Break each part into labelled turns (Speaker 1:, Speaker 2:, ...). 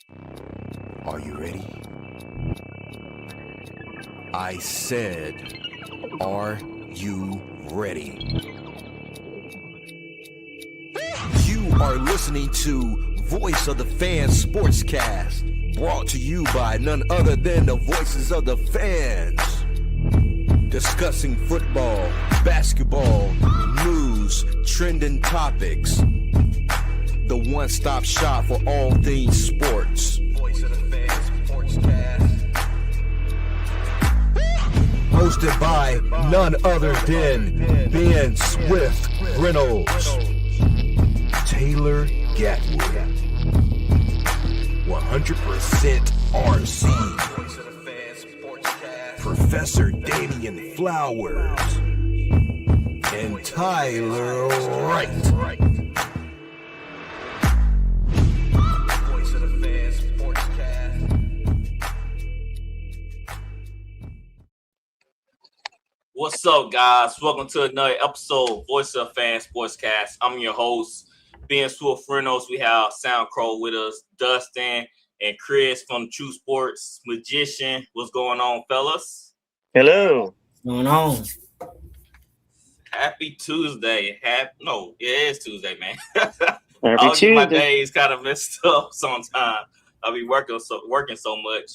Speaker 1: Are you ready? I said, are you ready? You are listening to Voice of the Fans Sportscast, brought to you by none other than the voices of the fans. Discussing football, basketball, news, trending topics. The one-stop shop for all things sports. Voice of the Fans Sportscast. Hosted by none other than Ben Swift Reynolds, Taylor Gatwood, 100% RC, Professor Damian Flowers, and Tyler Wright.
Speaker 2: What's up, guys? Welcome to another episode of Voice of Fans Sportscast. I'm your host, Ben Swift Reynolds. We have SoundCrow with us, Dustin and Chris from True Sports Magician. What's going on, fellas?
Speaker 3: Hello.
Speaker 4: What's going on?
Speaker 2: Happy Tuesday. It is Tuesday, man.
Speaker 3: Happy Tuesday.
Speaker 2: My days kind of messed up sometimes. I'll be working so much.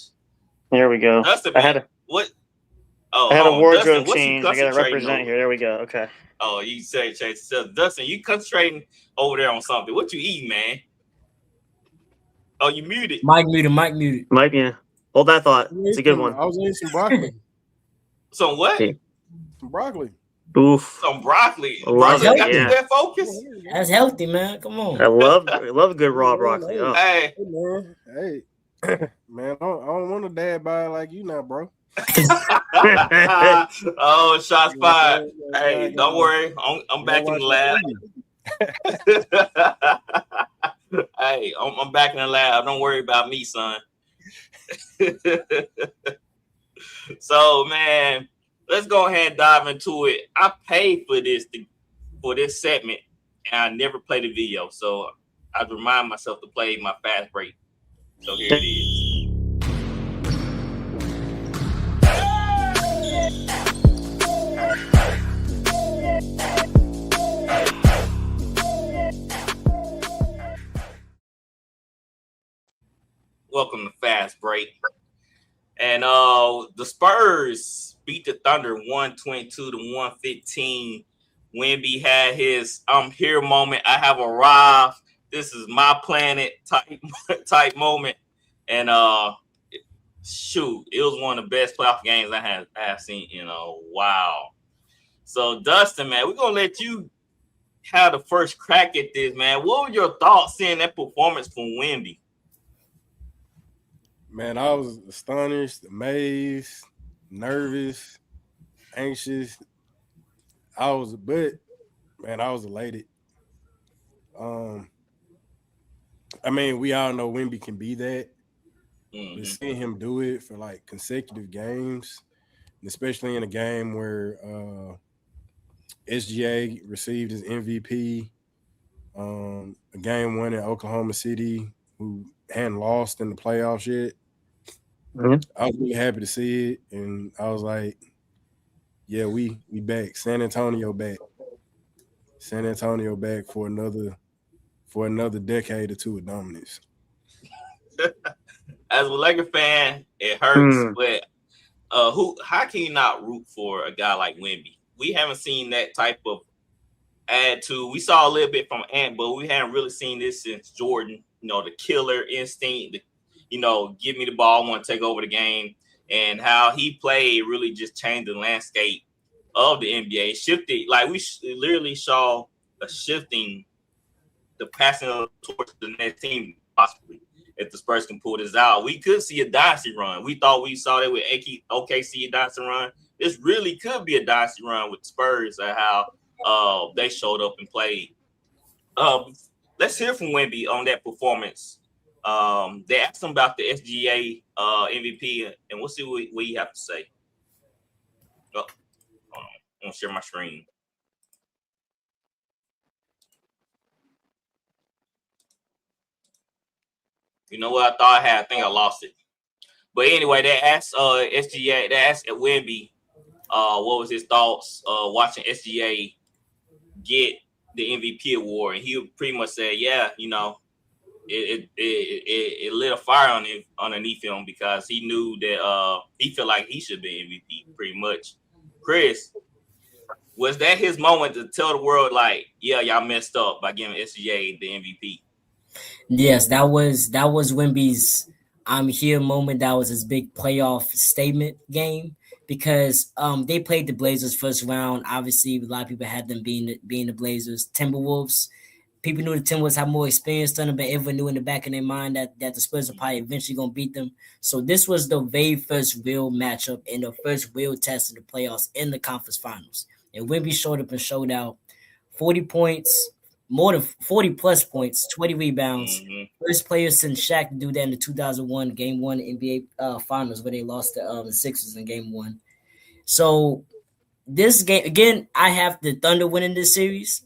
Speaker 3: There we go.
Speaker 2: Dustin,
Speaker 3: I had a wardrobe
Speaker 2: Dustin,
Speaker 3: change. I got to represent here. There we go. Okay.
Speaker 2: Oh, you say change. So, Dustin, you concentrating over there on something. What you eating, man? Oh, you muted.
Speaker 4: Mike muted.
Speaker 3: Mike, yeah. Hold that thought. It's a good one.
Speaker 5: I was eating some broccoli.
Speaker 2: Some what?
Speaker 3: Okay.
Speaker 5: Some broccoli.
Speaker 3: Oof.
Speaker 2: Some broccoli.
Speaker 3: Love
Speaker 2: Broccoli
Speaker 3: it,
Speaker 2: got
Speaker 3: yeah.
Speaker 2: you that focus?
Speaker 4: That's healthy, man. Come on.
Speaker 3: I love good raw broccoli. Oh.
Speaker 2: Hey.
Speaker 5: Hey, man, I don't want a dad bod like you now, bro.
Speaker 2: Oh, shots fired. Hey, don't worry. I'm back in the lab. Hey, I'm back in the lab. Don't worry about me, son. So, man, let's go ahead and dive into it. I paid for this segment, and I never played the video. So I remind myself to play my fast break. So here it is. Welcome to Fast Break. And the Spurs beat the Thunder 122-115. Wemby had his I'm here moment. I have arrived. This is my planet type moment. And shoot, it was one of the best playoff games I have seen in a while. So Dustin, man, we're gonna let you have the first crack at this, man. What were your thoughts seeing that performance from Wemby?
Speaker 5: Man, I was astonished, amazed, nervous, anxious. I was elated. I mean, we all know Wemby can be that.
Speaker 2: Mm-hmm.
Speaker 5: But seeing him do it for like consecutive games, and especially in a game where SGA received his MVP, a game one in Oklahoma City, who hadn't lost in the playoffs yet.
Speaker 3: Mm-hmm.
Speaker 5: I was really happy to see it, and I was like, yeah, we back. San Antonio back for another decade or two of dominance.
Speaker 2: As a Lakers fan, it hurts, but how can you not root for a guy like Wemby? We haven't seen that type of attitude. We saw a little bit from Ant, but we haven't really seen this since Jordan. You know, the killer instinct, give me the ball, I want to take over the game. And how he played really just changed the landscape of the NBA. Shifted, like we literally saw a shifting, the passing of towards the next team possibly. If the Spurs can pull this out, we could see a dynasty run. We thought we saw that with OKC, a dynasty run. This really could be a dynasty run with the Spurs and how they showed up and played. Let's hear from Wemby on that performance. They asked him about the SGA MVP, and we'll see what you have to say. Oh, hold on. I'm going to share my screen. You know what I thought I had? I think I lost it. But anyway, they asked SGA, they asked Wemby, what was his thoughts watching SGA get the MVP award, and he pretty much said, yeah, you know, it lit a fire on him underneath him because he knew that he felt like he should be MVP pretty much. Chris, was that his moment to tell the world like, yeah, y'all messed up by giving SGA the MVP?
Speaker 4: Yes, that was Wemby's "I'm here" moment. That was his big playoff statement game because they played the Blazers first round. Obviously, a lot of people had them being the Blazers. Timberwolves. People knew the Timberwolves had more experience than them, but everyone knew in the back of their mind that the Spurs are probably eventually gonna beat them. So this was the very first real matchup and the first real test in the playoffs in the conference finals. And Wemby showed up and showed out. 40 points, more than 40 plus points, 20 rebounds. First player since Shaq to do that in the 2001 Game 1 NBA Finals where they lost to the Sixers in Game 1. So this game, again, I have the Thunder winning this series,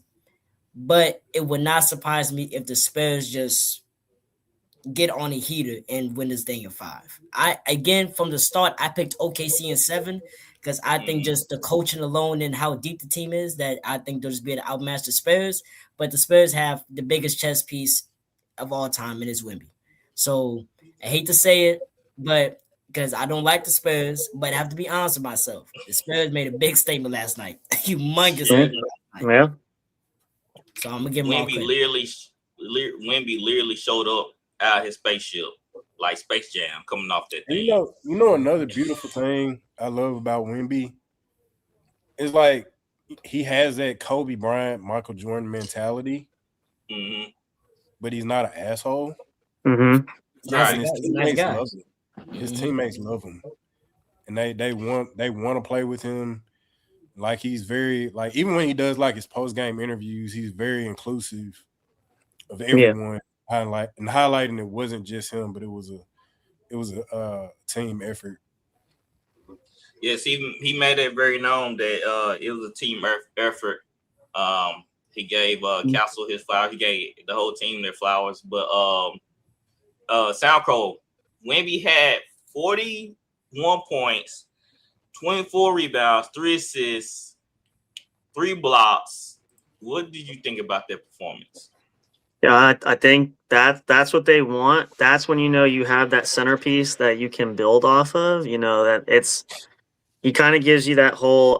Speaker 4: but it would not surprise me if the Spurs just get on a heater and win this thing in 5. Again, from the start, I picked OKC in 7 because I think just the coaching alone and how deep the team is that I think they'll just be able to outmatch the Spurs. But the Spurs have the biggest chess piece of all time, and it's Wemby. So I hate to say it, but because I don't like the Spurs, but I have to be honest with myself. The Spurs made a big statement last night, humongous statement last night.
Speaker 3: Yeah.
Speaker 4: So I'm gonna give him all credit.
Speaker 2: Wemby literally showed up out of his spaceship, like Space Jam, coming off that thing.
Speaker 5: You know another beautiful thing I love about Wemby is like he has that Kobe Bryant, Michael Jordan mentality, but he's not an asshole.
Speaker 3: Mm-hmm.
Speaker 5: And his teammates love him. His teammates love him, and they want to play with him. Like he's very like even when he does like his post game interviews, he's very inclusive of everyone.
Speaker 3: Yeah.
Speaker 5: Highlighting it wasn't just him, but it was a team effort.
Speaker 2: Yes, he made it very known that it was a team effort. He gave Castle his flowers. He gave the whole team their flowers. But SoundCloud, Wemby had 41 points, 24 rebounds, 3 assists, 3 blocks. What did you think about that performance?
Speaker 3: Yeah, I think that's what they want. That's when you have that centerpiece that you can build off of. That he kind of gives you that whole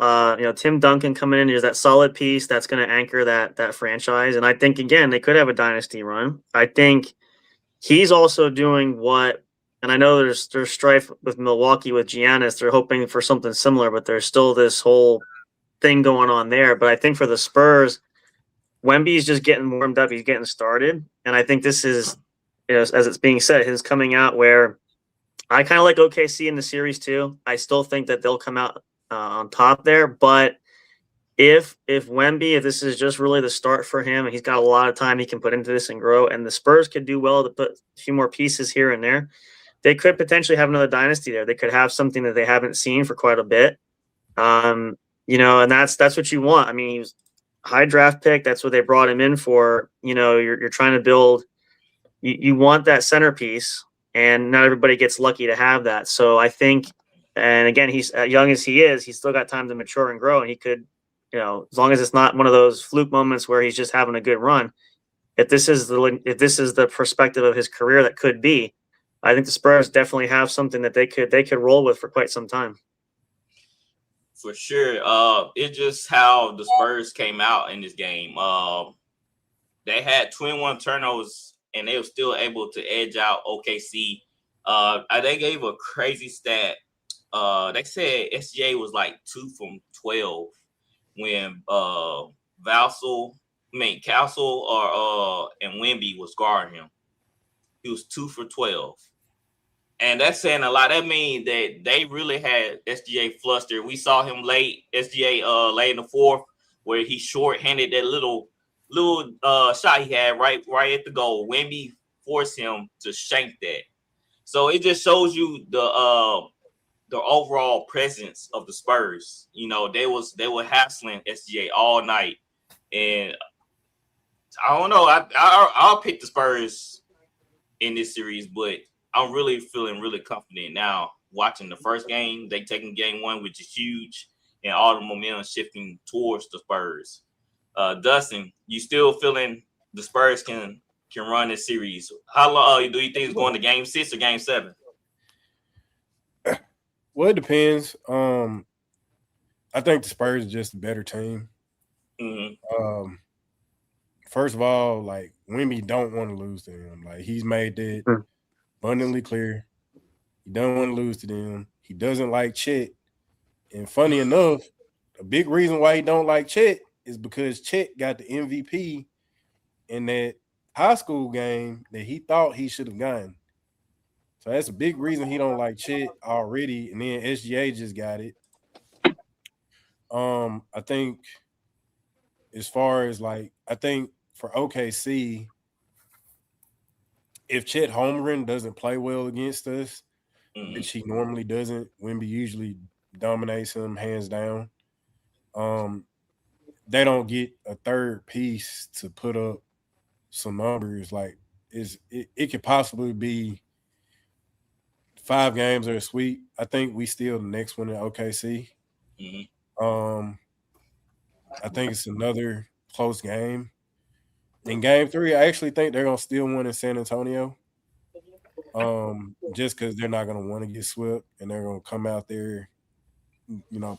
Speaker 3: Tim Duncan coming in is that solid piece that's going to anchor that franchise. And I think again they could have a dynasty run. I think he's also doing what, and I know there's strife with Milwaukee with Giannis. They're hoping for something similar, but there's still this whole thing going on there. But I think for the Spurs, Wemby's just getting warmed up. He's getting started. And I think this is, as it's being said, his coming out where I kind of like OKC in the series too. I still think that they'll come out on top there. But if Wemby, if this is just really the start for him, and he's got a lot of time he can put into this and grow, and the Spurs could do well to put a few more pieces here and there, they could potentially have another dynasty there. They could have something that they haven't seen for quite a bit. And that's what you want. I mean, he was high draft pick. That's what they brought him in for. You're trying to build. You want that centerpiece, and not everybody gets lucky to have that. So I think, and again, he's as young as he is. He's still got time to mature and grow, and he could, as long as it's not one of those fluke moments where he's just having a good run. If this is the perspective of his career, that could be. I think the Spurs definitely have something that they could roll with for quite some time.
Speaker 2: For sure. It's just how the Spurs came out in this game. They had 21 turnovers, and they were still able to edge out OKC. They gave a crazy stat. They said SGA was like 2 from 12 when Castle and Wemby was guarding him. He was 2 for 12. And that's saying a lot. That means that they really had SGA flustered. We saw him late in the 4th, where he short-handed that little shot he had right at the goal. Wemby forced him to shank that. So it just shows you the overall presence of the Spurs. They were hassling SGA all night, and I don't know. I'll pick the Spurs in this series, but I'm really feeling really confident now. Watching the first game, they taking game one, which is huge, and all the momentum shifting towards the Spurs. Dustin, you still feeling the Spurs can run this series? How long do you think it's going to game 6 or game 7?
Speaker 5: Well, it depends. I think the Spurs are just a better team. First of all, like Wemby don't want to lose to them. Like he's made that abundantly clear. He don't want to lose to them. He doesn't like Chet. And funny enough, a big reason why he don't like Chet is because Chet got the MVP in that high school game that he thought he should have gotten. So that's a big reason he don't like Chet already. And then SGA just got it. I think as far as like, I think for OKC, if Chet Holmgren doesn't play well against us, which he normally doesn't, Wemby usually dominates him hands down. They don't get a third piece to put up some numbers. Like it could possibly be 5 games or a sweep. I think we still the next one in OKC. I think it's another close game. In game 3, I actually think they're gonna still win in San Antonio. Just because they're not gonna want to get swept and they're gonna come out there,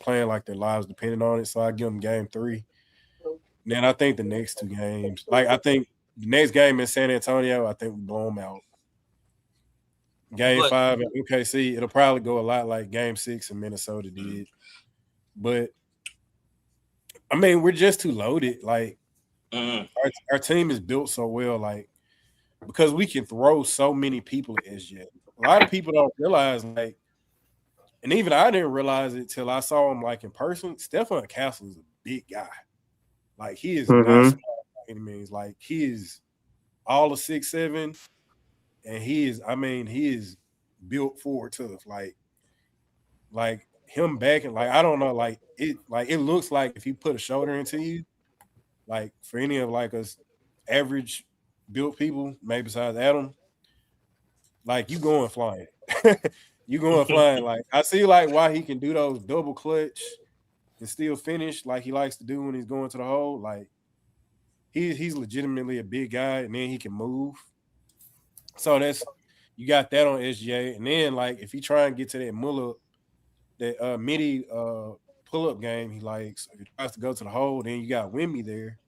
Speaker 5: playing like their lives depended on it. So I give them game 3. Then I think the next 2 games, like I think the next game in San Antonio, I think we blow them out. Game 5 at OKC, it'll probably go a lot like game 6 in Minnesota did. But I mean, we're just too loaded. Like our team is built so well, like because we can throw so many people at SJ. A lot of people don't realize, like, and even I didn't realize it till I saw him like in person. Stephen Castle is a big guy. Like he is not small by any means. Like he is all of 6'7", and he is built forward to us. Like him backing, like I don't know, like it looks like if he put a shoulder into you, like for any of like us average built people, maybe besides Adam, like you going flying. You going flying. Like I see like why he can do those double clutch and still finish like he likes to do when he's going to the hole. Like he's legitimately a big guy, and then he can move. So you got that on SGA. And then like if you try and get to that midi pull-up game he likes, if he tries to go to the hole, then you got Wemby there.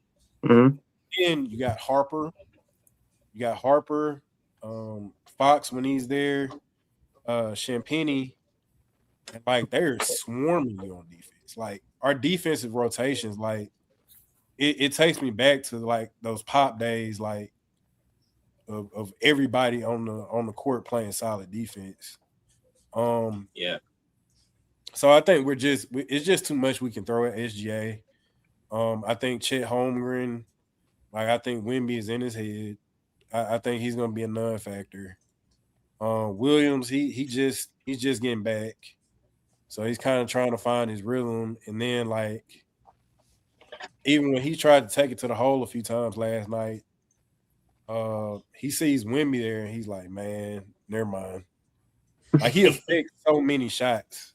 Speaker 5: Then you got Harper. Fox when he's there, Champagny, and like they're swarming you on defense. Like our defensive rotations, like it takes me back to like those Pop days, like of everybody on the court playing solid defense.
Speaker 2: Yeah.
Speaker 5: So I think it's just too much we can throw at SGA. I think Chet Holmgren, like I think Wemby is in his head. I think he's gonna be a non-factor. Williams, he's just getting back, so he's kind of trying to find his rhythm. And then like even when he tried to take it to the hole a few times last night, he sees Wemby there and he's like, man, never mind. Like he affects so many shots.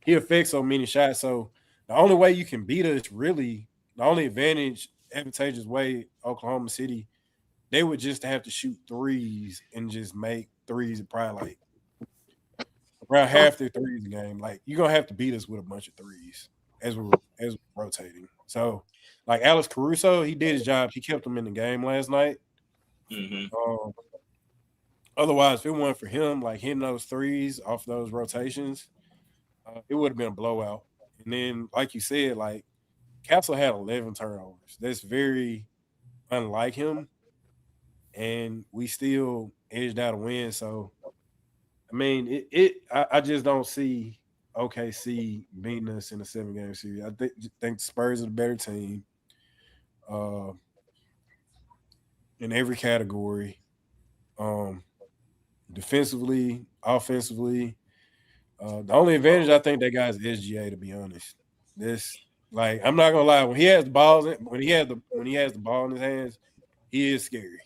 Speaker 5: So the only way you can beat us, really, the only advantageous way Oklahoma City, they would just have to shoot threes and just make threes at probably like around half their threes a game. Like you're gonna have to beat us with a bunch of threes as we're rotating. So like Alex Caruso, he did his job. He kept them in the game last night. Otherwise, if it weren't for him, like hitting those threes off those rotations, it would have been a blowout. And then, like you said, like Castle had 11 turnovers. That's very unlike him. And we still edged out a win. So, I mean, I just don't see OKC beating us in a 7-game series. I think the Spurs are the better team in every category. Defensively, offensively. The only advantage I think that guy is SGA, to be honest. Like I'm not gonna lie, when he has the balls, when he has the ball in his hands, he is scary.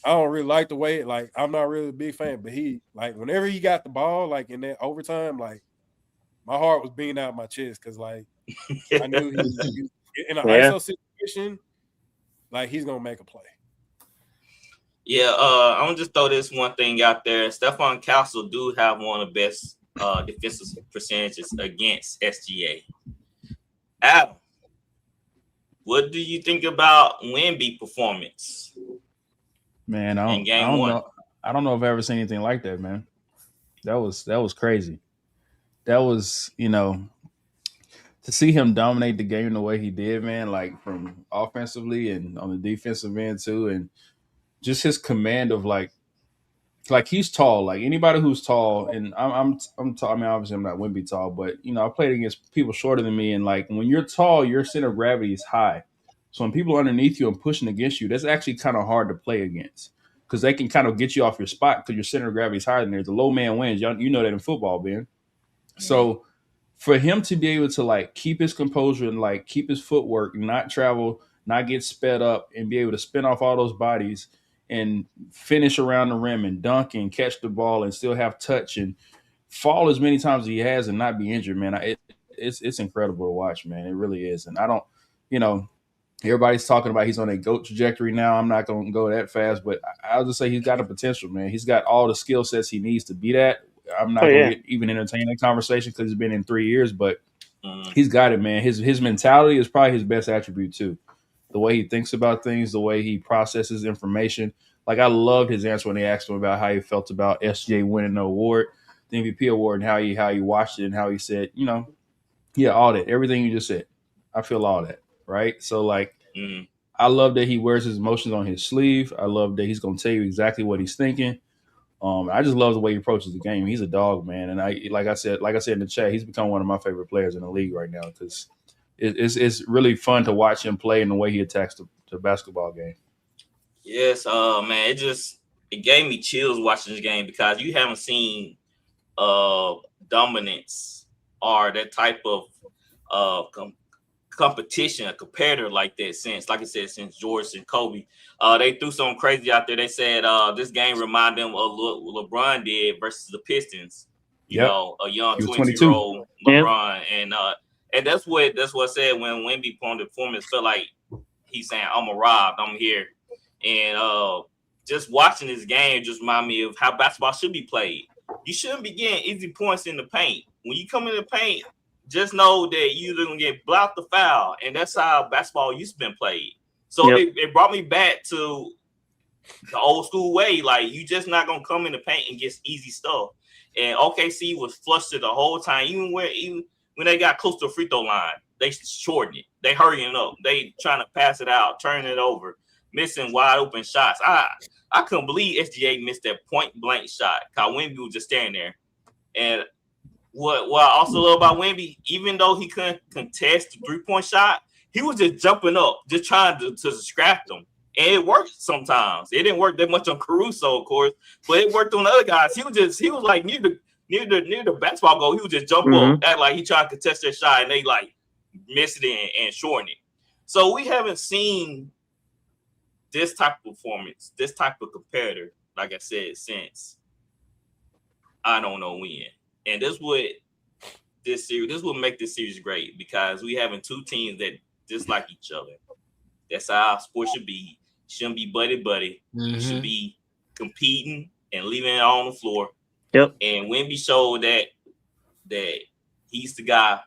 Speaker 5: I don't really like the way, like, I'm not really a big fan, but he, like, whenever he got the ball, like, in that overtime, like, my heart was beating out my chest because, like, I knew he in an ISO situation, like, he's going to make a play.
Speaker 2: Yeah, I'm going to just throw this one thing out there. Stephon Castle do have one of the best defensive percentages against SGA. Adam, what do you think about Wemby performance?
Speaker 6: Man, I don't know. I don't know if I've ever seen anything like that, man. That was crazy. That was, to see him dominate the game the way he did, man, like from offensively and on the defensive end too, and just his command of like he's tall. Like anybody who's tall, and I'm tall. I mean, obviously I'm not Wemby tall, but I played against people shorter than me, and like when you're tall, your center of gravity is high. So when people are underneath you and pushing against you, that's actually kind of hard to play against because they can kind of get you off your spot because your center of gravity is higher than theirs. The low man wins. You know that in football, Ben. So for him to be able to like keep his composure and like keep his footwork, not travel, not get sped up, and be able to spin off all those bodies and finish around the rim and dunk and catch the ball and still have touch and fall as many times as he has and not be injured, man. It's incredible to watch, man. It really is. And I don't, everybody's talking about he's on a GOAT trajectory now. I'm not going to go that fast, but I'll just say he's got the potential, man. He's got all the skill sets he needs to be that. I'm not going to even entertain that conversation because it's been in 3 years, but he's got it, man. His mentality is probably his best attribute too. The way he thinks about things, the way he processes information. Like I loved his answer when they asked him about how he felt about SGA winning the award, the MVP award, and how he watched it and how he said, all that, everything you just said. I feel all that, right? So like, I love that he wears his emotions on his sleeve. I love that he's going to tell you exactly what he's thinking. I just love the way he approaches the game. He's a dog, man, and like I said in the chat, he's become one of my favorite players in the league right now because it's really fun to watch him play and the way he attacks the basketball game.
Speaker 2: Yes, man, it gave me chills watching this game because you haven't seen dominance or that type of competition, a competitor like that since, like I said, since George and Kobe. They threw something crazy out there. They said this game reminded them of what LeBron did versus the Pistons. You know, a young 22-year-old LeBron, and that's what I said when Wemby performance felt like he's saying, "I'm arrived, I'm here," and just watching this game just remind me of how basketball should be played. You shouldn't be getting easy points in the paint. When you come in the paint, just know that you're going to get blocked the foul, and that's how basketball used to be played. So it brought me back to the old school way. Like, you just not going to come in the paint and get easy stuff. And OKC was flustered the whole time. Even when they got close to the free throw line, they shortened it. They hurrying up. They trying to pass it out, turn it over, missing wide open shots. I couldn't believe SGA missed that point blank shot. Because Wemby was just standing there. And what I also love about Wemby, even though he couldn't contest the 3-point shot, he was just jumping up, just trying to scrap them. And it worked sometimes. It didn't work that much on Caruso, of course, but it worked on other guys. He was like near the basketball goal. He would just jump up, act like he tried to contest their shot, and they like missed it and shorten it. So we haven't seen this type of performance, this type of competitor, like I said, since I don't know when. And this would make this series great because we having two teams that dislike each other. That's how sports should be. Shouldn't be buddy. Should be competing and leaving it on the floor.
Speaker 3: Yep.
Speaker 2: And Wemby showed that he's the guy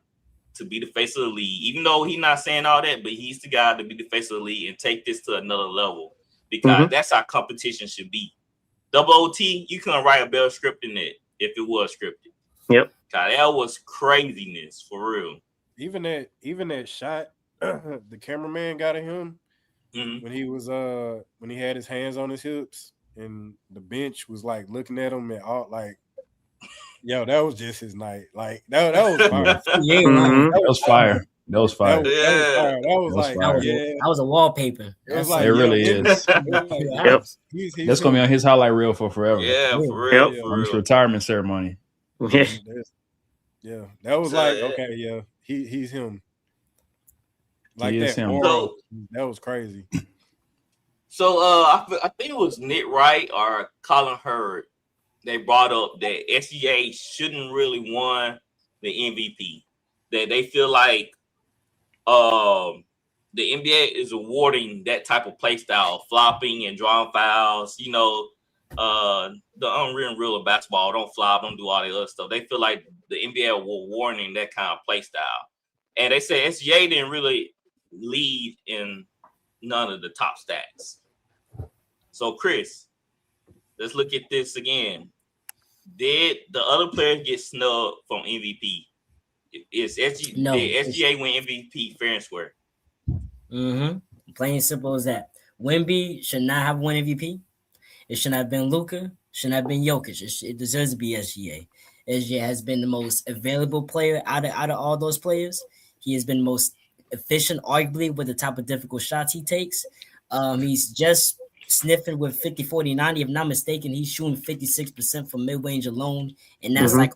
Speaker 2: to be the face of the league. Even though he's not saying all that, but he's the guy to be the face of the league and take this to another level because that's how competition should be. Double OT, you couldn't write a better script than that if it was scripted. Yep. God, that was craziness for real.
Speaker 5: Even that shot, the cameraman got at him when he was when he had his hands on his hips and the bench was like looking at him and all like, yo, that was just his night. Like that was fire.
Speaker 6: That was fire. That was fire.
Speaker 5: That
Speaker 4: was a wallpaper.
Speaker 6: It really is. That's gonna be on his highlight reel for forever.
Speaker 2: Yeah, for real.
Speaker 6: On his retirement ceremony.
Speaker 5: Yeah, that was like okay. Yeah, he's him. Like that.
Speaker 6: Him.
Speaker 5: That was crazy.
Speaker 2: So I think it was Nick Wright or Colin Hurd. They brought up that SGA shouldn't really won the MVP. That they feel like the NBA is awarding that type of play style, flopping and drawing fouls. You know, the unreal real of basketball, don't flop, don't do all the other stuff. They feel like the NBA were warning that kind of play style. And they say SGA didn't really lead in none of the top stats. So, Chris, let's look at this again. Did the other players get snubbed from MVP? Did SGA win MVP fair and square?
Speaker 4: Plain and simple as that. Wemby should not have won MVP. It should not have been Luka. Should not have been Jokic. It deserves to be SGA. SGA has been the most available player out of all those players. He has been most efficient, arguably, with the type of difficult shots he takes. He's just sniffing with 50, 40, 90. If not mistaken, he's shooting 56% from mid-range alone, and that's like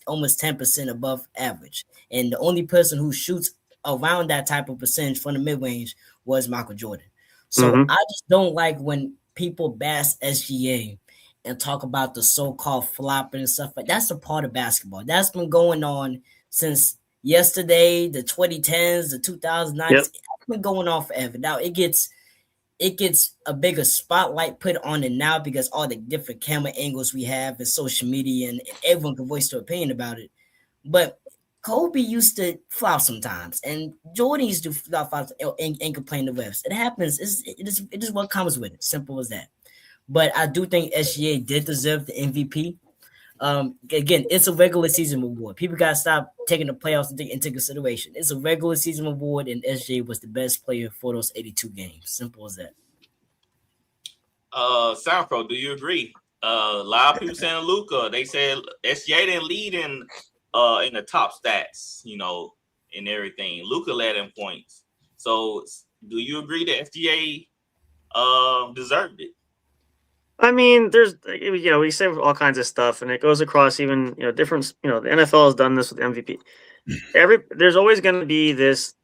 Speaker 4: almost 10% above average. And the only person who shoots around that type of percentage from the mid-range was Michael Jordan. So I just don't like when people bash SGA and talk about the so-called flopping and stuff. But that's a part of basketball. That's been going on since yesterday, the 2010s, the 2009s. It's been going on forever. Now it gets a bigger spotlight put on it now because all the different camera angles we have and social media, and everyone can voice their opinion about it. But Kobe used to flop sometimes, and Jordan used to flop and complain the refs. It happens. It is what comes with it. Simple as that. But I do think SGA did deserve the MVP. Again, it's a regular season award. People gotta stop taking the playoffs into consideration. It's a regular season award, and SGA was the best player for those 82 games. Simple as that.
Speaker 2: Soundpro, do you agree? A lot of people saying Luka. They said SGA didn't lead in the top stats, you know, and everything. Luka led in points. So, do you agree that SGA deserved it?
Speaker 3: I mean, we say all kinds of stuff, and it goes across even, different. The NFL has done this with MVP. There's always going to be this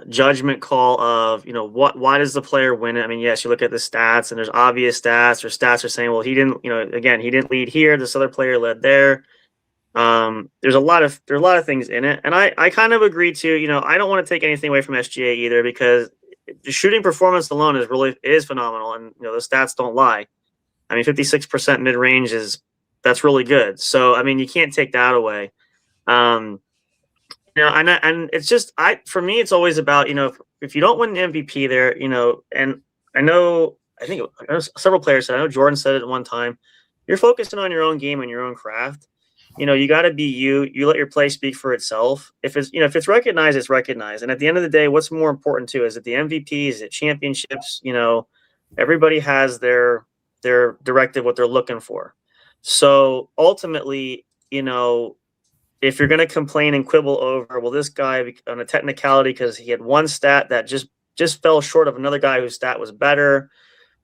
Speaker 3: judgment call of, why does the player win it? I mean, yes, you look at the stats, and there's obvious stats, or stats are saying, well, he didn't, he didn't lead here. This other player led there. There's a lot of things in it, and I kind of agree too. I don't want to take anything away from SGA either, because the shooting performance alone is phenomenal, and the stats don't lie. I mean, 56% mid range that's really good. So I mean, you can't take that away. And it's just for me, it's always about if you don't win the MVP there, and I think several players said. I know Jordan said it at one time. You're focusing on your own game and your own craft. You got to be you. You let your play speak for itself. If it's recognized, it's recognized. And at the end of the day, what's more important too is it the MVP, is it championships? Everybody has their directive, what they're looking for. So ultimately, if you're going to complain and quibble over, well, this guy on a technicality because he had one stat that just fell short of another guy whose stat was better.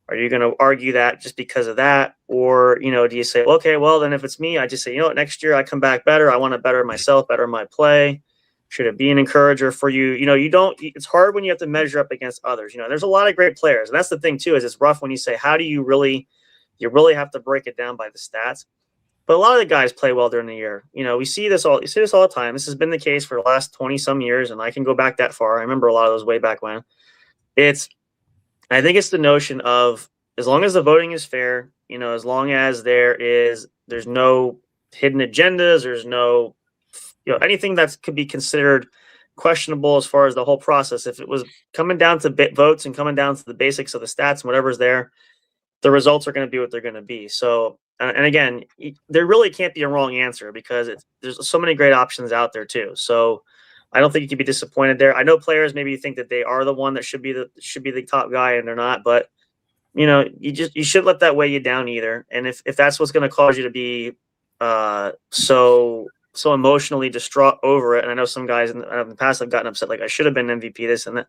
Speaker 3: Are you going to argue that just because of that? Or, do you say, okay, well, then if it's me, I just say, next year I come back better. I want to better myself, better my play. Should it be an encourager for you? It's hard when you have to measure up against others. There's a lot of great players. And that's the thing too, is it's rough when you say, how do you really have to break it down by the stats. But a lot of the guys play well during the year. You see this all the time. This has been the case for the last 20 some years. And I can go back that far. I remember a lot of those way back when. I think it's the notion of, as long as the voting is fair, as long as there's no hidden agendas, there's no, anything that could be considered questionable as far as the whole process. If it was coming down to votes and coming down to the basics of the stats and whatever's there, the results are going to be what they're going to be. So, and again, there really can't be a wrong answer because there's so many great options out there too. So, I don't think you can be disappointed there. I know players maybe think that they are the one that should be the top guy, and they're not. But you shouldn't let that weigh you down either. And if that's what's going to cause you to be so emotionally distraught over it, and I know some guys in the past have gotten upset, like I should have been MVP, this and that.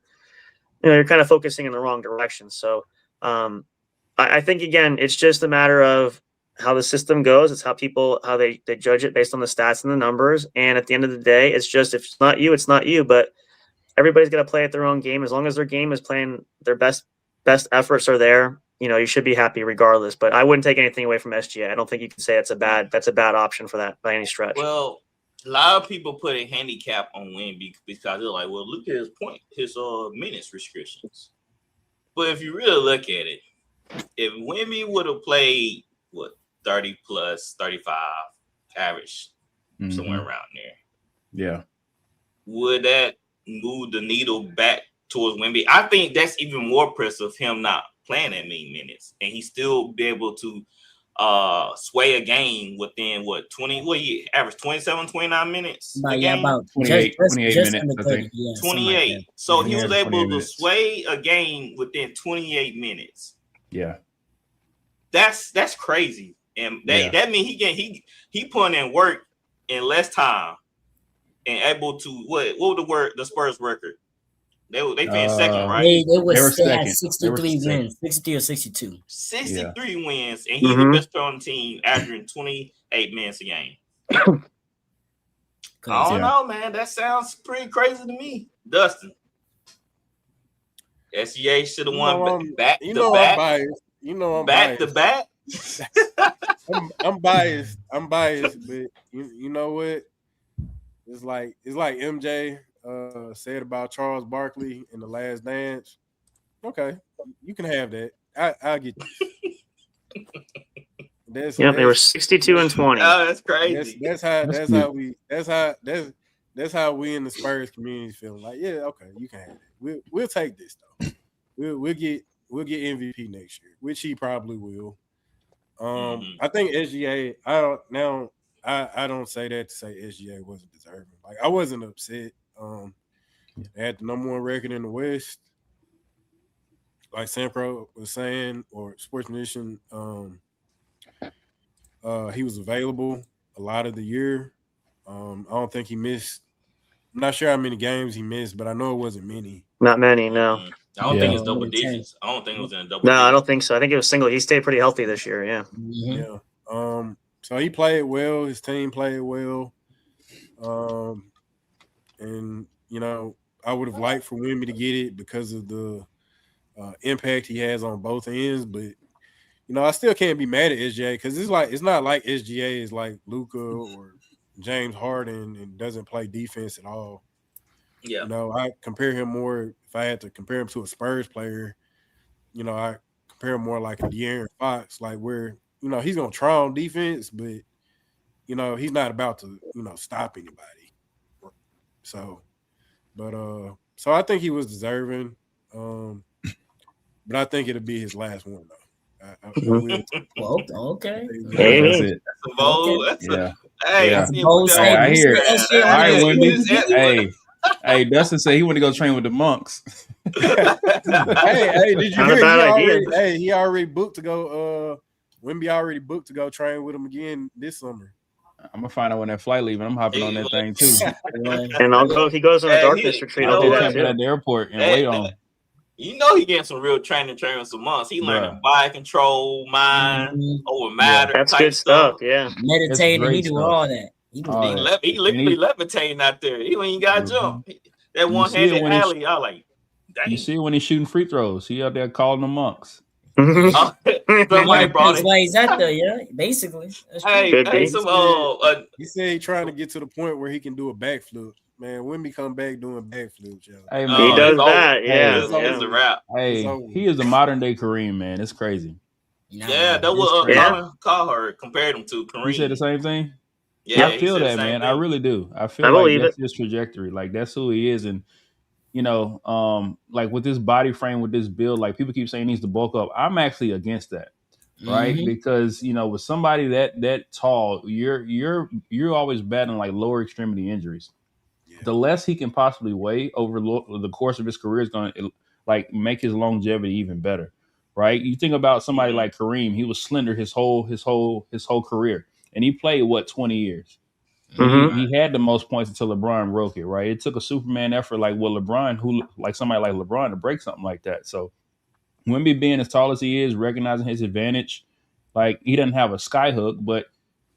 Speaker 3: You're kind of focusing in the wrong direction. So I think again, it's just a matter of how the system goes. It's how they judge it based on the stats and the numbers. And at the end of the day, it's just, if it's not you, it's not you. But everybody's got to play at their own game. As long as their game is playing their best best efforts are there, you should be happy regardless. But I wouldn't take anything away from SGA. I don't think you can say that's a bad option for that by any stretch.
Speaker 2: Well, a lot of people put a handicap on Wemby because they're like, well, look at his minutes restrictions. But if you really look at it, if Wemby would have played 30 plus 35 average, somewhere around there,
Speaker 6: yeah,
Speaker 2: would that move the needle back towards Wemby? I think that's even more impressive, him not playing that many minutes, and he still be able to sway a game within 20, he averaged 27, 29 minutes a game?
Speaker 4: About
Speaker 6: 28 minutes, I think.
Speaker 2: 28.
Speaker 4: Like
Speaker 2: so he was able to sway a game within 28 minutes.
Speaker 6: Yeah.
Speaker 2: That's crazy. And that means he putting in work in less time and able to what was the Spurs record? They finished second, right?
Speaker 4: They had 63 wins, 63 or 62.
Speaker 2: 63 wins, and he's the best player on the team, averaging 28 minutes a game. I don't know, man. That sounds pretty crazy to me. Dustin. SGA should have won back to back.
Speaker 5: I'm
Speaker 2: back
Speaker 5: biased.
Speaker 2: To back.
Speaker 5: I'm biased. But you know what? It's like MJ said about Charles Barkley in The Last Dance. Okay, you can have that. I'll get this.
Speaker 3: They were 62 and 20.
Speaker 2: Oh, that's crazy.
Speaker 5: That's how we in the Spurs community feel. Like, yeah, okay, you can have it. We'll take this though. We'll get MVP next year, which he probably will. I think SGA. I don't say that to say SGA wasn't deserving. Like, I wasn't upset. They had the number 1 record in the West, like Sampro was saying, or Sports Nation. He was available a lot of the year. I don't think he missed. I'm not sure how many games he missed, but I know it wasn't many.
Speaker 3: Not many, no.
Speaker 2: I don't think it's double digits. I don't think it was in a double.
Speaker 3: No, I don't think so. I think it was single. He stayed pretty healthy this year. Yeah.
Speaker 5: Yeah. So he played well. His team played well. And I would have liked for Wemby to get it because of the impact he has on both ends. But I still can't be mad at SGA because it's not like SGA is like Luka or James Harden and doesn't play defense at all.
Speaker 2: Yeah.
Speaker 5: I compare him more. If I had to compare him to a Spurs player, I compare him more like a De'Aaron Fox, like where he's gonna try on defense, but he's not about to stop anybody. So I think he was deserving. But I think it'll be his last one though.
Speaker 4: Okay.
Speaker 6: That's it.
Speaker 2: That's a bold.
Speaker 6: Hey, I hear it. All right, Wemby. Hey, Dustin said he want to go train with the monks.
Speaker 5: hey, did you hear? He already booked to go. Wemby already booked to go train with him again this summer.
Speaker 6: I'm gonna find out when that flight leaving. I'm hopping on that thing too.
Speaker 3: And I'll go if he goes on a darkness retreat. I'll do that
Speaker 6: at the airport and wait on.
Speaker 2: He getting some real training with some months. He learning body control, mind over matter.
Speaker 3: That's good stuff. Yeah,
Speaker 4: meditating. He do all that.
Speaker 2: He literally levitating out there. He ain't got to jump. That one-handed alley, I like. Dang.
Speaker 6: You see when he's shooting free throws, he out there calling them monks.
Speaker 2: Somebody brought it.
Speaker 4: Why he's out there, yeah, basically.
Speaker 5: He said he's trying to get to the point where he can do a backflip. Man, Wemby come back doing backflips, yo.
Speaker 6: Hey,
Speaker 3: man, he does that.
Speaker 2: It's a wrap.
Speaker 6: Hey, he is a modern day Kareem, man. It's crazy.
Speaker 2: Yeah, that was Colin compared him to Kareem.
Speaker 6: You said the same thing.
Speaker 2: Yeah,
Speaker 6: I feel that, man. Thing. I really do. I feel like that's his trajectory. Like, that's who he is. And, like with this body frame, with this build, like people keep saying he needs to bulk up. I'm actually against that, right? Because, with somebody that tall, you're always battling like lower extremity injuries. Yeah. The less he can possibly weigh over the course of his career is going to like make his longevity even better, right? You think about somebody like Kareem. He was slender his whole career. And he played 20 years. He had the most points until LeBron broke it, right? It took a Superman effort like somebody like LeBron to break something like that. So Wemby being as tall as he is, recognizing his advantage, like he doesn't have a sky hook, but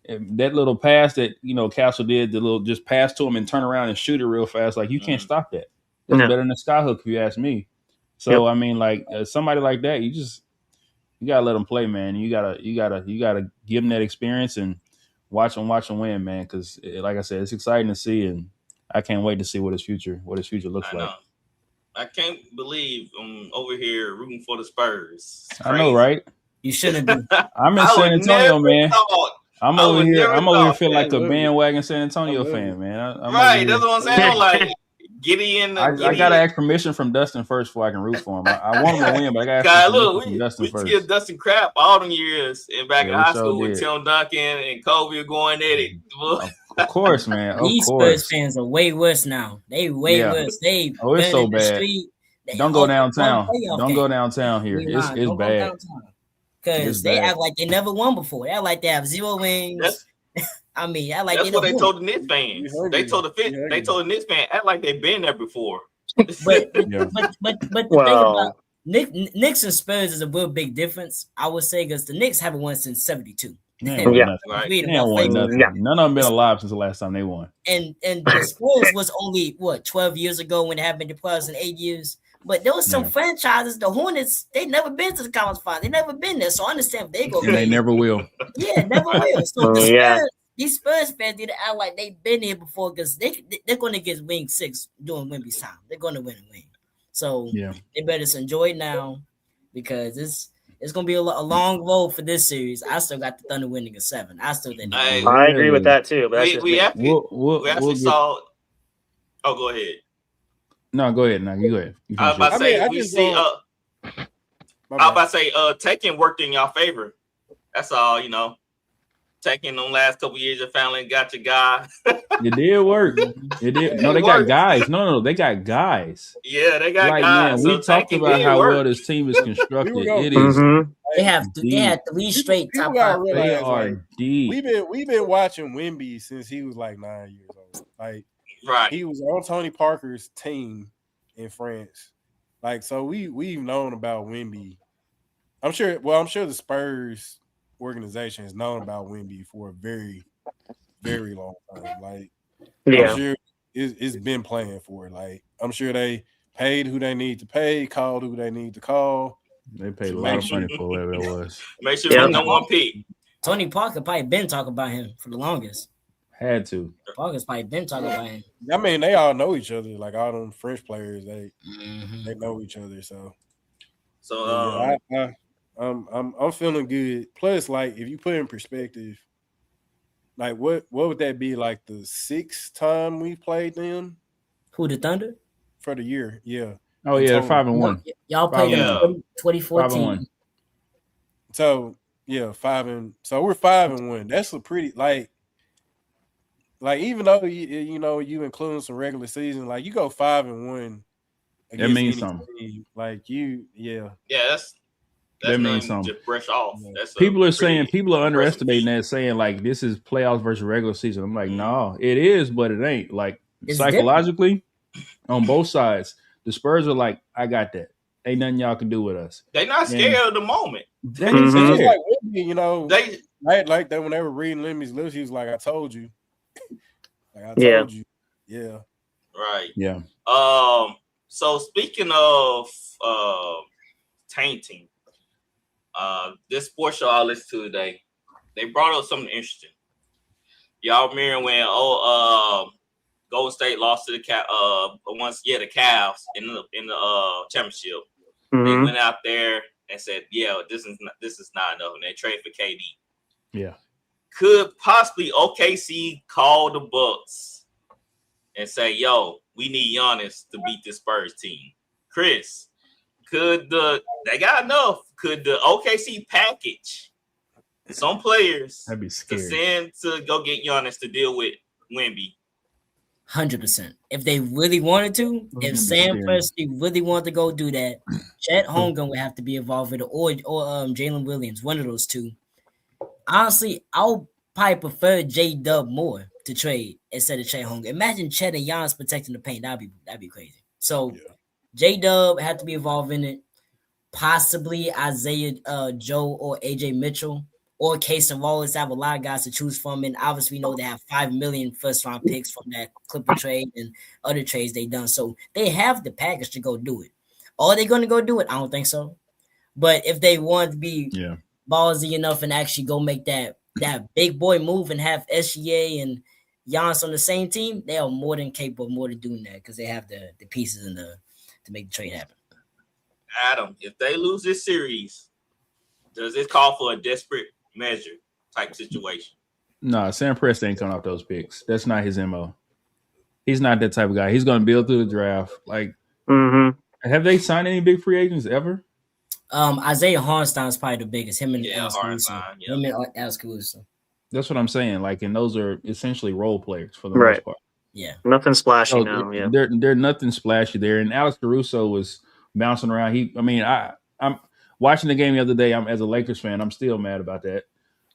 Speaker 6: that little pass that Castle did, the little just pass to him and turn around and shoot it real fast, like you can't stop that. That's better than a sky hook if you ask me. So I mean, like somebody like that, you gotta let them play, man. You gotta give them that experience and watch them win, man. Because like I said, it's exciting to see, and I can't wait to see what his future looks like.
Speaker 2: I can't believe I'm over here rooting for the Spurs.
Speaker 6: I know, right?
Speaker 4: You shouldn't be.
Speaker 6: I'm in San Antonio, man. I'm over here feeling like a bandwagon San Antonio fan, man.
Speaker 2: Right, that's what I'm saying. I'm like, Gideon.
Speaker 6: I gotta ask permission from Dustin first before I can root for him. I want him to win, but I gotta ask permission from Dustin first.
Speaker 2: We give Dustin crap all them years in back in high school with Tim Duncan and Kobe going at it.
Speaker 6: Of course, man.
Speaker 4: These Spurs fans are way worse now. They way worse.
Speaker 6: It's so bad. Don't go downtown. Don't go downtown here. It's bad.
Speaker 4: Because they act like they never won before. They act like they have 0 wins. I mean,
Speaker 2: that's what they told the Knicks fans. They told the Knicks fans act like they've been there before.
Speaker 4: But the thing about Knicks and Spurs is a real big difference. I would say because the Knicks haven't won since '72.
Speaker 6: None of them been alive since the last time they won.
Speaker 4: And the Spurs was only 12 years ago when they haven't been to playoffs in 8 years. But there was some franchises, the Hornets, they never been to the conference final. They never been there. So I understand if they go.
Speaker 6: And they never will.
Speaker 4: Yeah, never will. So these Spurs fans need to act like they've been here before because they're going to get Wing 6 during Wemby's time. They're going to win a wing. So they better just enjoy it now because it's going to be a long road for this series. I still got the Thunder winning a 7. I still think
Speaker 3: I agree with that too. But
Speaker 2: we actually saw. Oh, go ahead.
Speaker 6: No, go ahead. No, you go ahead.
Speaker 2: I was about to say we see. I was about to say taking worked in y'all favor. That's all, Taking them last couple years, you finally got your guy.
Speaker 6: It did work. It did. No, they got guys. No, they got guys.
Speaker 2: Yeah, they got guys.
Speaker 6: Man, we talked about how well this team is constructed. It is.
Speaker 4: They had 3 straight top 5.
Speaker 6: They are deep.
Speaker 5: We've been watching Wemby since he was like 9 years old. Like,
Speaker 2: right,
Speaker 5: he was on Tony Parker's team in France. Like, so we've known about Wemby. I'm sure the Spurs organization has known about Wemby for a very, very long time. Like, I'm sure it's been playing for it. Like, I'm sure they paid who they need to pay, called who they need to call.
Speaker 6: They paid a lot of money for whatever it was.
Speaker 2: Make sure there's no one pick.
Speaker 4: Tony Parker probably been talking about him for the longest.
Speaker 6: Had to.
Speaker 4: Parker's probably been talking about him.
Speaker 5: I mean, they all know each other. Like all them French players, they know each other. So I'm feeling good. Plus, like if you put in perspective, like what would that be like the 6th time we played them?
Speaker 4: Who, the Thunder?
Speaker 5: For the year, yeah.
Speaker 6: Oh yeah, 5-1.
Speaker 4: Y'all played in 2014.
Speaker 5: So yeah, 5 so we're 5-1. That's a pretty like even though you include some regular season, like you go 5-1.
Speaker 6: That means something.
Speaker 5: Team,
Speaker 2: that's
Speaker 6: that means something.
Speaker 2: Just brush off.
Speaker 6: People are underestimating that, saying like this is playoffs versus regular season. I'm like, no, it is, but it ain't. Like it's psychologically on both sides, the Spurs are like, I got that. Ain't nothing y'all can do with us.
Speaker 2: They not scared of the moment.
Speaker 6: They ain't scared.
Speaker 5: Like Wemby, they like that when they were reading Lemmy's lips. He was like, I told you. I told you. Yeah.
Speaker 2: Right.
Speaker 6: Yeah.
Speaker 2: So speaking of tainting, this sports show I listened to today, they brought up something interesting. Y'all remember when Golden State lost to the Cavs in the championship? They went out there and said, "Yeah, this is not enough," and they traded for KD.
Speaker 6: Yeah.
Speaker 2: Could possibly OKC call the Bucks and say, "Yo, we need Giannis to beat this Spurs team"? Chris, they got enough? Could the OKC package some players to send to go get Giannis to deal with Wemby?
Speaker 4: 100%. If they really wanted to, if Sam Presti really wanted to go do that, Chet Holmgren would have to be involved with it, or Jalen Williams, one of those two. Honestly, I'll probably prefer J-Dub more to trade instead of Chet Holmgren. Imagine Chet and Giannis protecting the paint. That'd be crazy. So J-Dub had to be involved in it. Possibly Isaiah Joe or AJ Mitchell or Case and Wallace. Have a lot of guys to choose from, and obviously we know they have 5 million first-round picks from that Clipper trade and other trades they done. So they have the package to go do it. Are they going to go do it? I don't think so. But if they want to be ballsy enough and actually go make that big boy move and have SGA and Giannis on the same team, they are more than capable, more than doing that because they have the pieces and to make the trade happen.
Speaker 2: Adam, if they lose this series, does it call for a desperate measure type situation?
Speaker 6: No, Sam Presti ain't coming off those picks. That's not his MO. He's not that type of guy. He's going to build through the draft. Like, have they signed any big free agents ever?
Speaker 4: Isaiah Hartenstein is probably the biggest. Him and Alex Caruso.
Speaker 6: That's what I'm saying. Like, and those are essentially role players for the most part.
Speaker 4: Yeah,
Speaker 3: nothing splashy now. Yeah,
Speaker 6: they're nothing splashy there. And Alex Caruso was bouncing around. I'm watching the game the other day. I'm as a Lakers fan. I'm still mad about that,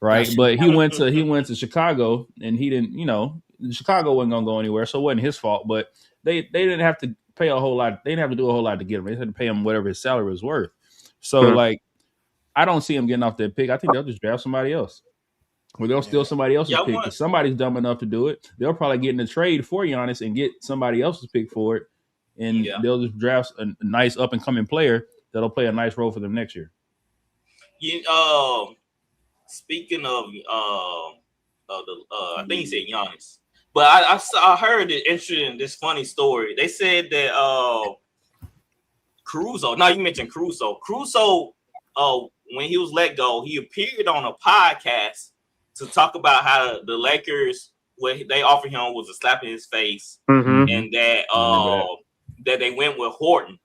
Speaker 6: right? But he went to Chicago, and he didn't. Chicago wasn't gonna go anywhere, so it wasn't his fault. But they didn't have to pay a whole lot. They didn't have to do a whole lot to get him. They had to pay him whatever his salary was worth. So like, I don't see him getting off that pick. I think they'll just draft somebody else. Or they'll steal somebody else's pick. If somebody's dumb enough to do it, they'll probably get in a trade for Giannis and get somebody else's pick for it. And they'll just draft a nice up-and-coming player that'll play a nice role for them next year.
Speaker 2: Speaking of I think he said Giannis. But I heard it interesting, this funny story. They said that Caruso, you mentioned Caruso. Caruso, when he was let go, he appeared on a podcast to talk about how the Lakers, what they offered him was a slap in his face, and that that they went with Horton.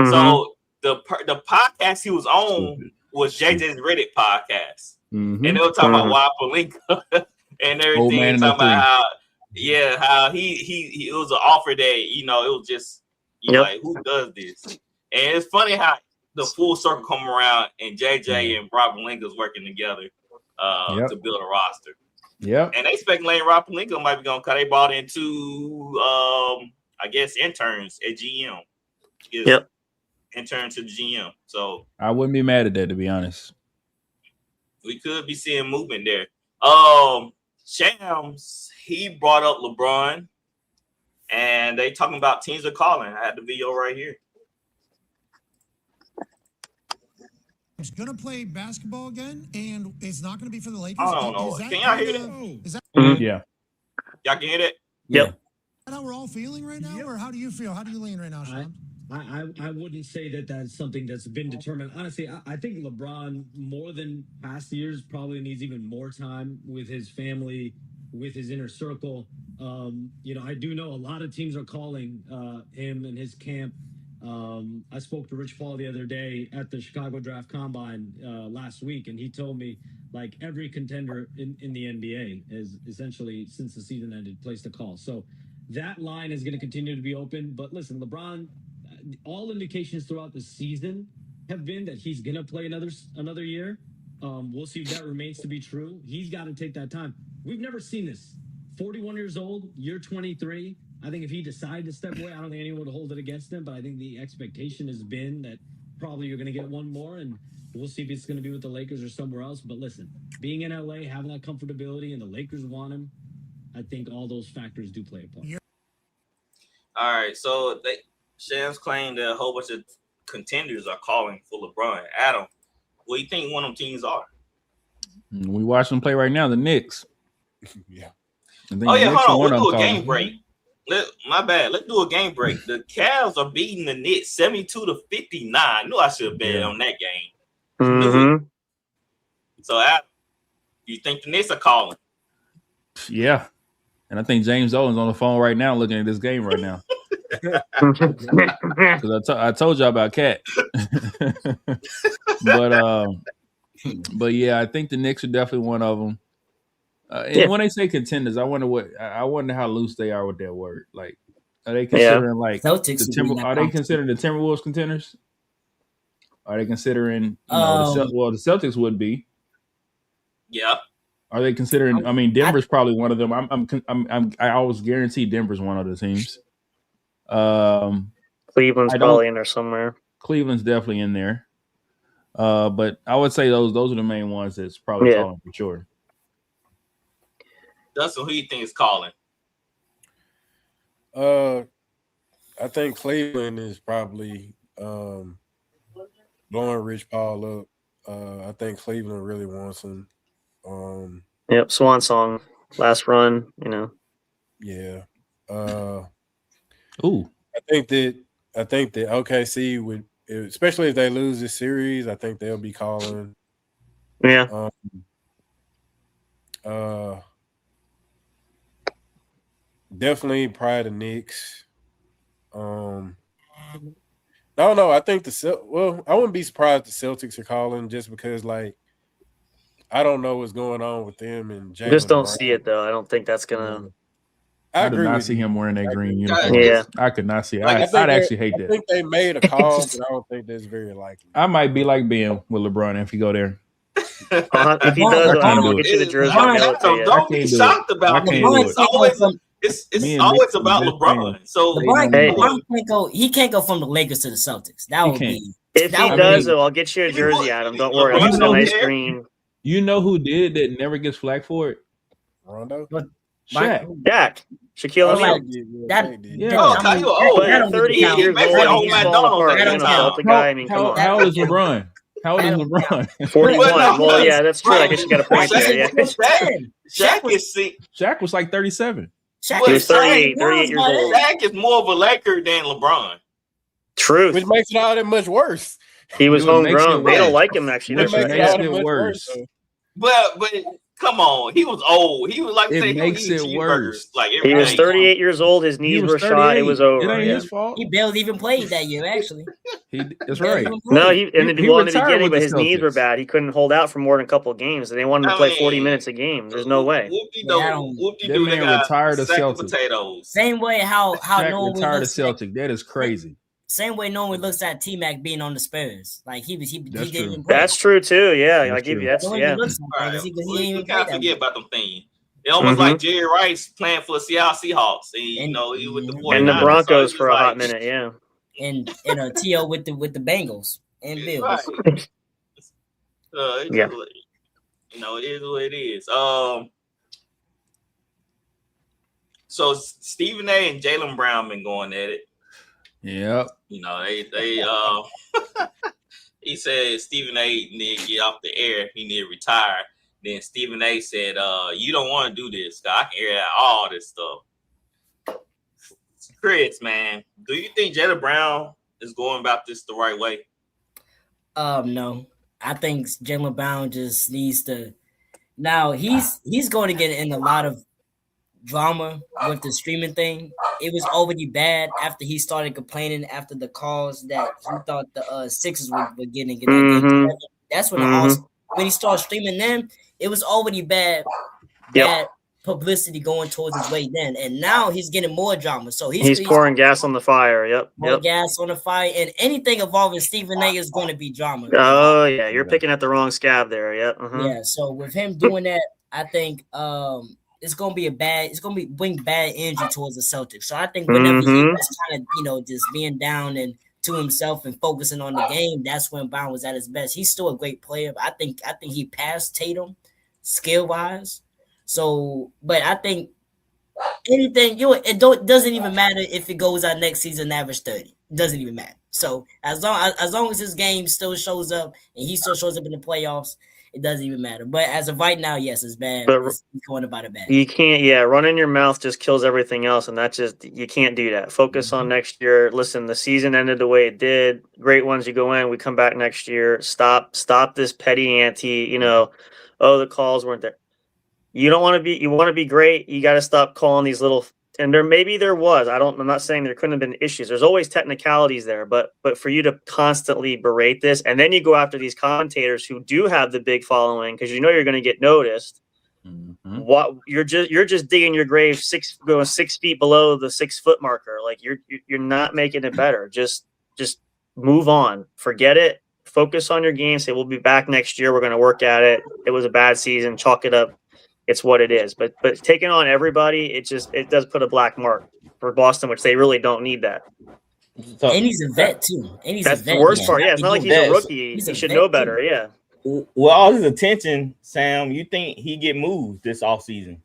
Speaker 2: So the podcast he was on was JJ's Reddit podcast, and they were talking about Wild Pelinka and everything, talking about how he it was an offer that it was just like, who does this? And it's funny how the full circle come around and JJ and Rob Pelinka is working together to build a roster. And they speculating Rob Pelinka might be going to cut. They brought in two, I guess, interns at GM. Intern to the GM. So
Speaker 6: I wouldn't be mad at that, to be honest.
Speaker 2: We could be seeing movement there. Shams, he brought up LeBron, and they talking about teams are calling. I had the video right here.
Speaker 7: He's going to play basketball again, and it's not going to be for the Lakers.
Speaker 2: I don't know. Can y'all hear that?
Speaker 7: Is that
Speaker 6: yeah.
Speaker 2: Y'all can hear that?
Speaker 3: Yep.
Speaker 7: Is that how we're all feeling right now, or how do you feel? How do you lean right now, Sean?
Speaker 8: I wouldn't say that that's something that's been determined. Honestly, I think LeBron, more than past years, probably needs even more time with his family, with his inner circle. I do know a lot of teams are calling him and his camp. I spoke to Rich Paul the other day at the Chicago Draft Combine last week, and he told me like every contender in the NBA has essentially, since the season ended, placed a call. So that line is going to continue to be open. But listen, LeBron, all indications throughout the season have been that he's going to play another year. We'll see if that remains to be true. He's got to take that time. We've never seen this. 41 years old, year 23. I think if he decided to step away, I don't think anyone would hold it against him. But I think the expectation has been that probably you're going to get one more, and we'll see if it's going to be with the Lakers or somewhere else. But listen, being in LA, having that comfortability, and the Lakers want him, I think all those factors do play a part.
Speaker 2: All right, so Shams claimed that a whole bunch of contenders are calling for LeBron. Adam, what do you think one of them teams are?
Speaker 6: We watch them play right now, the Knicks.
Speaker 2: Hold on. We'll do a game break. My bad. Let's do a game break. The Cavs are beating the Knicks 72-59. I knew I should have bet on that game. So, Adam, you think the Knicks are calling?
Speaker 6: Yeah. And I think James Dolan's on the phone right now looking at this game right now. Because I told y'all about Cat. But yeah, I think the Knicks are definitely one of them. And when they say contenders, I wonder how loose they are with that word. Like, are they considering like are they considering the Timberwolves contenders? Are they considering the Celtics would be?
Speaker 2: Yeah.
Speaker 6: Are they considering? I mean, Denver's probably one of them. I always guarantee Denver's one of the teams.
Speaker 3: Cleveland's probably in there somewhere.
Speaker 6: Cleveland's definitely in there. But I would say those are the main ones that's probably calling for sure.
Speaker 2: Dustin, who you think is calling?
Speaker 5: I think Cleveland is probably blowing Rich Paul up. I think Cleveland really wants him.
Speaker 3: Yep, swan song, last run.
Speaker 5: Yeah.
Speaker 6: Ooh.
Speaker 5: I think that OKC would, especially if they lose this series, I think they'll be calling.
Speaker 3: Yeah.
Speaker 5: Definitely probably the Knicks. No, I think I wouldn't be surprised the Celtics are calling just because, like, I don't know what's going on with them and Jaylen.
Speaker 3: Just don't see it though. I don't think that's gonna.
Speaker 5: I
Speaker 6: did
Speaker 5: agree
Speaker 6: not
Speaker 5: with
Speaker 6: see
Speaker 5: you.
Speaker 6: him wearing that green uniform.
Speaker 3: Yeah.
Speaker 6: I could not see it.
Speaker 2: Like,
Speaker 6: I'd actually hate
Speaker 5: I
Speaker 6: that.
Speaker 5: think they made a call, but I don't think that's very likely.
Speaker 6: I might be like Ben with LeBron if he go there.
Speaker 3: If he does, I'll get you the jersey.
Speaker 2: Don't be shocked about it. It's always about LeBron. So
Speaker 4: he can't go from the Lakers to the Celtics. That would be.
Speaker 3: If he does, I'll get you a jersey, Adam. Don't worry. I'll get you a nice green.
Speaker 6: You know who did that never gets flack for it?
Speaker 5: Rondo?
Speaker 6: Shaq.
Speaker 3: Shaquille O'Neal.
Speaker 2: But
Speaker 3: 38 years old, he's falling apart.
Speaker 6: How old is LeBron? How old is LeBron?
Speaker 3: 41. Well, yeah, that's true. I guess you got a point there. Yeah.
Speaker 2: Shaq
Speaker 6: was like 37.
Speaker 3: Shaq was 38 years old.
Speaker 2: Shaq is more of a Laker than LeBron.
Speaker 3: Truth.
Speaker 5: Which makes it all that much worse.
Speaker 3: He was homegrown. They don't like him, actually.
Speaker 6: Which makes it worse.
Speaker 2: But come on, he was old. He was like
Speaker 6: it makes it worse.
Speaker 2: Like
Speaker 3: he was 38 years old. His knees were shot. It was over.
Speaker 6: It ain't his fault.
Speaker 4: He barely even played that year. Actually,
Speaker 6: that's right.
Speaker 3: No, in the beginning, but his knees were bad. He couldn't hold out for more than a couple of games, and they wanted him to play 40 minutes a game. There's no way.
Speaker 6: That man retired a Celtic.
Speaker 4: Same way how no one
Speaker 6: retired a Celtic. That is crazy.
Speaker 4: Same way no one looks at T-Mac being on the Spurs. Like he didn't.
Speaker 3: That's true too. Yeah, I give you that. Yeah.
Speaker 2: We can't forget about them things. It almost like Jerry Rice playing for the Seattle Seahawks, and he with the 49ers,
Speaker 3: and the Broncos for a hot minute. Yeah.
Speaker 4: And a T.O. with the Bengals and Bills.
Speaker 2: Right. Yeah. It is what it is. So Stephen A. and Jaylen Brown been going at it.
Speaker 6: Yep.
Speaker 2: They he said Stephen A. need to get off the air. He need to retire. Then Stephen A. said, you don't want to do this. I can air out all this stuff. Chris, man, do you think Jaylen Brown is going about this the right way?
Speaker 4: No. I think Jaylen Brown just needs to. Now he's going to get in a lot of drama with the streaming thing. It was already bad after he started complaining after the calls that he thought the Sixers were getting. That's when when he started streaming them, it was already bad publicity going towards his way then. And now he's getting more drama. So he's
Speaker 3: pouring gas on the fire. Yep.
Speaker 4: Gas on the fire. And anything involving Stephen A. is going to be drama.
Speaker 3: Oh, yeah. You're picking at the wrong scab there. Yep.
Speaker 4: Yeah. So with him doing that, I think it's gonna bring bad energy towards the Celtics. So I think whenever he was kind of, just being down and to himself and focusing on the game, that's when Brown was at his best. He's still a great player. But I think he passed Tatum skill wise. So, but I think anything it doesn't even matter if it goes out next season average 30. It doesn't even matter. So as long as his game still shows up and he still shows up in the playoffs, it doesn't even matter. But as of right now, yes, it's bad. But it's going about it bad.
Speaker 3: You can't, running your mouth just kills everything else. And you can't do that. Focus on next year. Listen, the season ended the way it did. Great ones, you go in, we come back next year. Stop this petty ante, the calls weren't there. You want to be great. You got to stop calling these little, and there was, I'm not saying there couldn't have been issues. There's always technicalities there, but for you to constantly berate this, and then you go after these commentators who do have the big following, because you're going to get noticed. What you're just digging your grave going 6 feet below the 6 foot marker. Like you're not making it better. Just move on. Forget it. Focus on your game. Say we'll be back next year. We're going to work at it. It was a bad season. Chalk it up. It's what it is. But taking on everybody, it does put a black mark for Boston, which they really don't need that.
Speaker 4: So, and he's a vet too.
Speaker 3: That's the worst part. Yeah, it's not like he's a rookie. He should know better. Yeah.
Speaker 9: With all his attention, Sam, you think he get moved this offseason?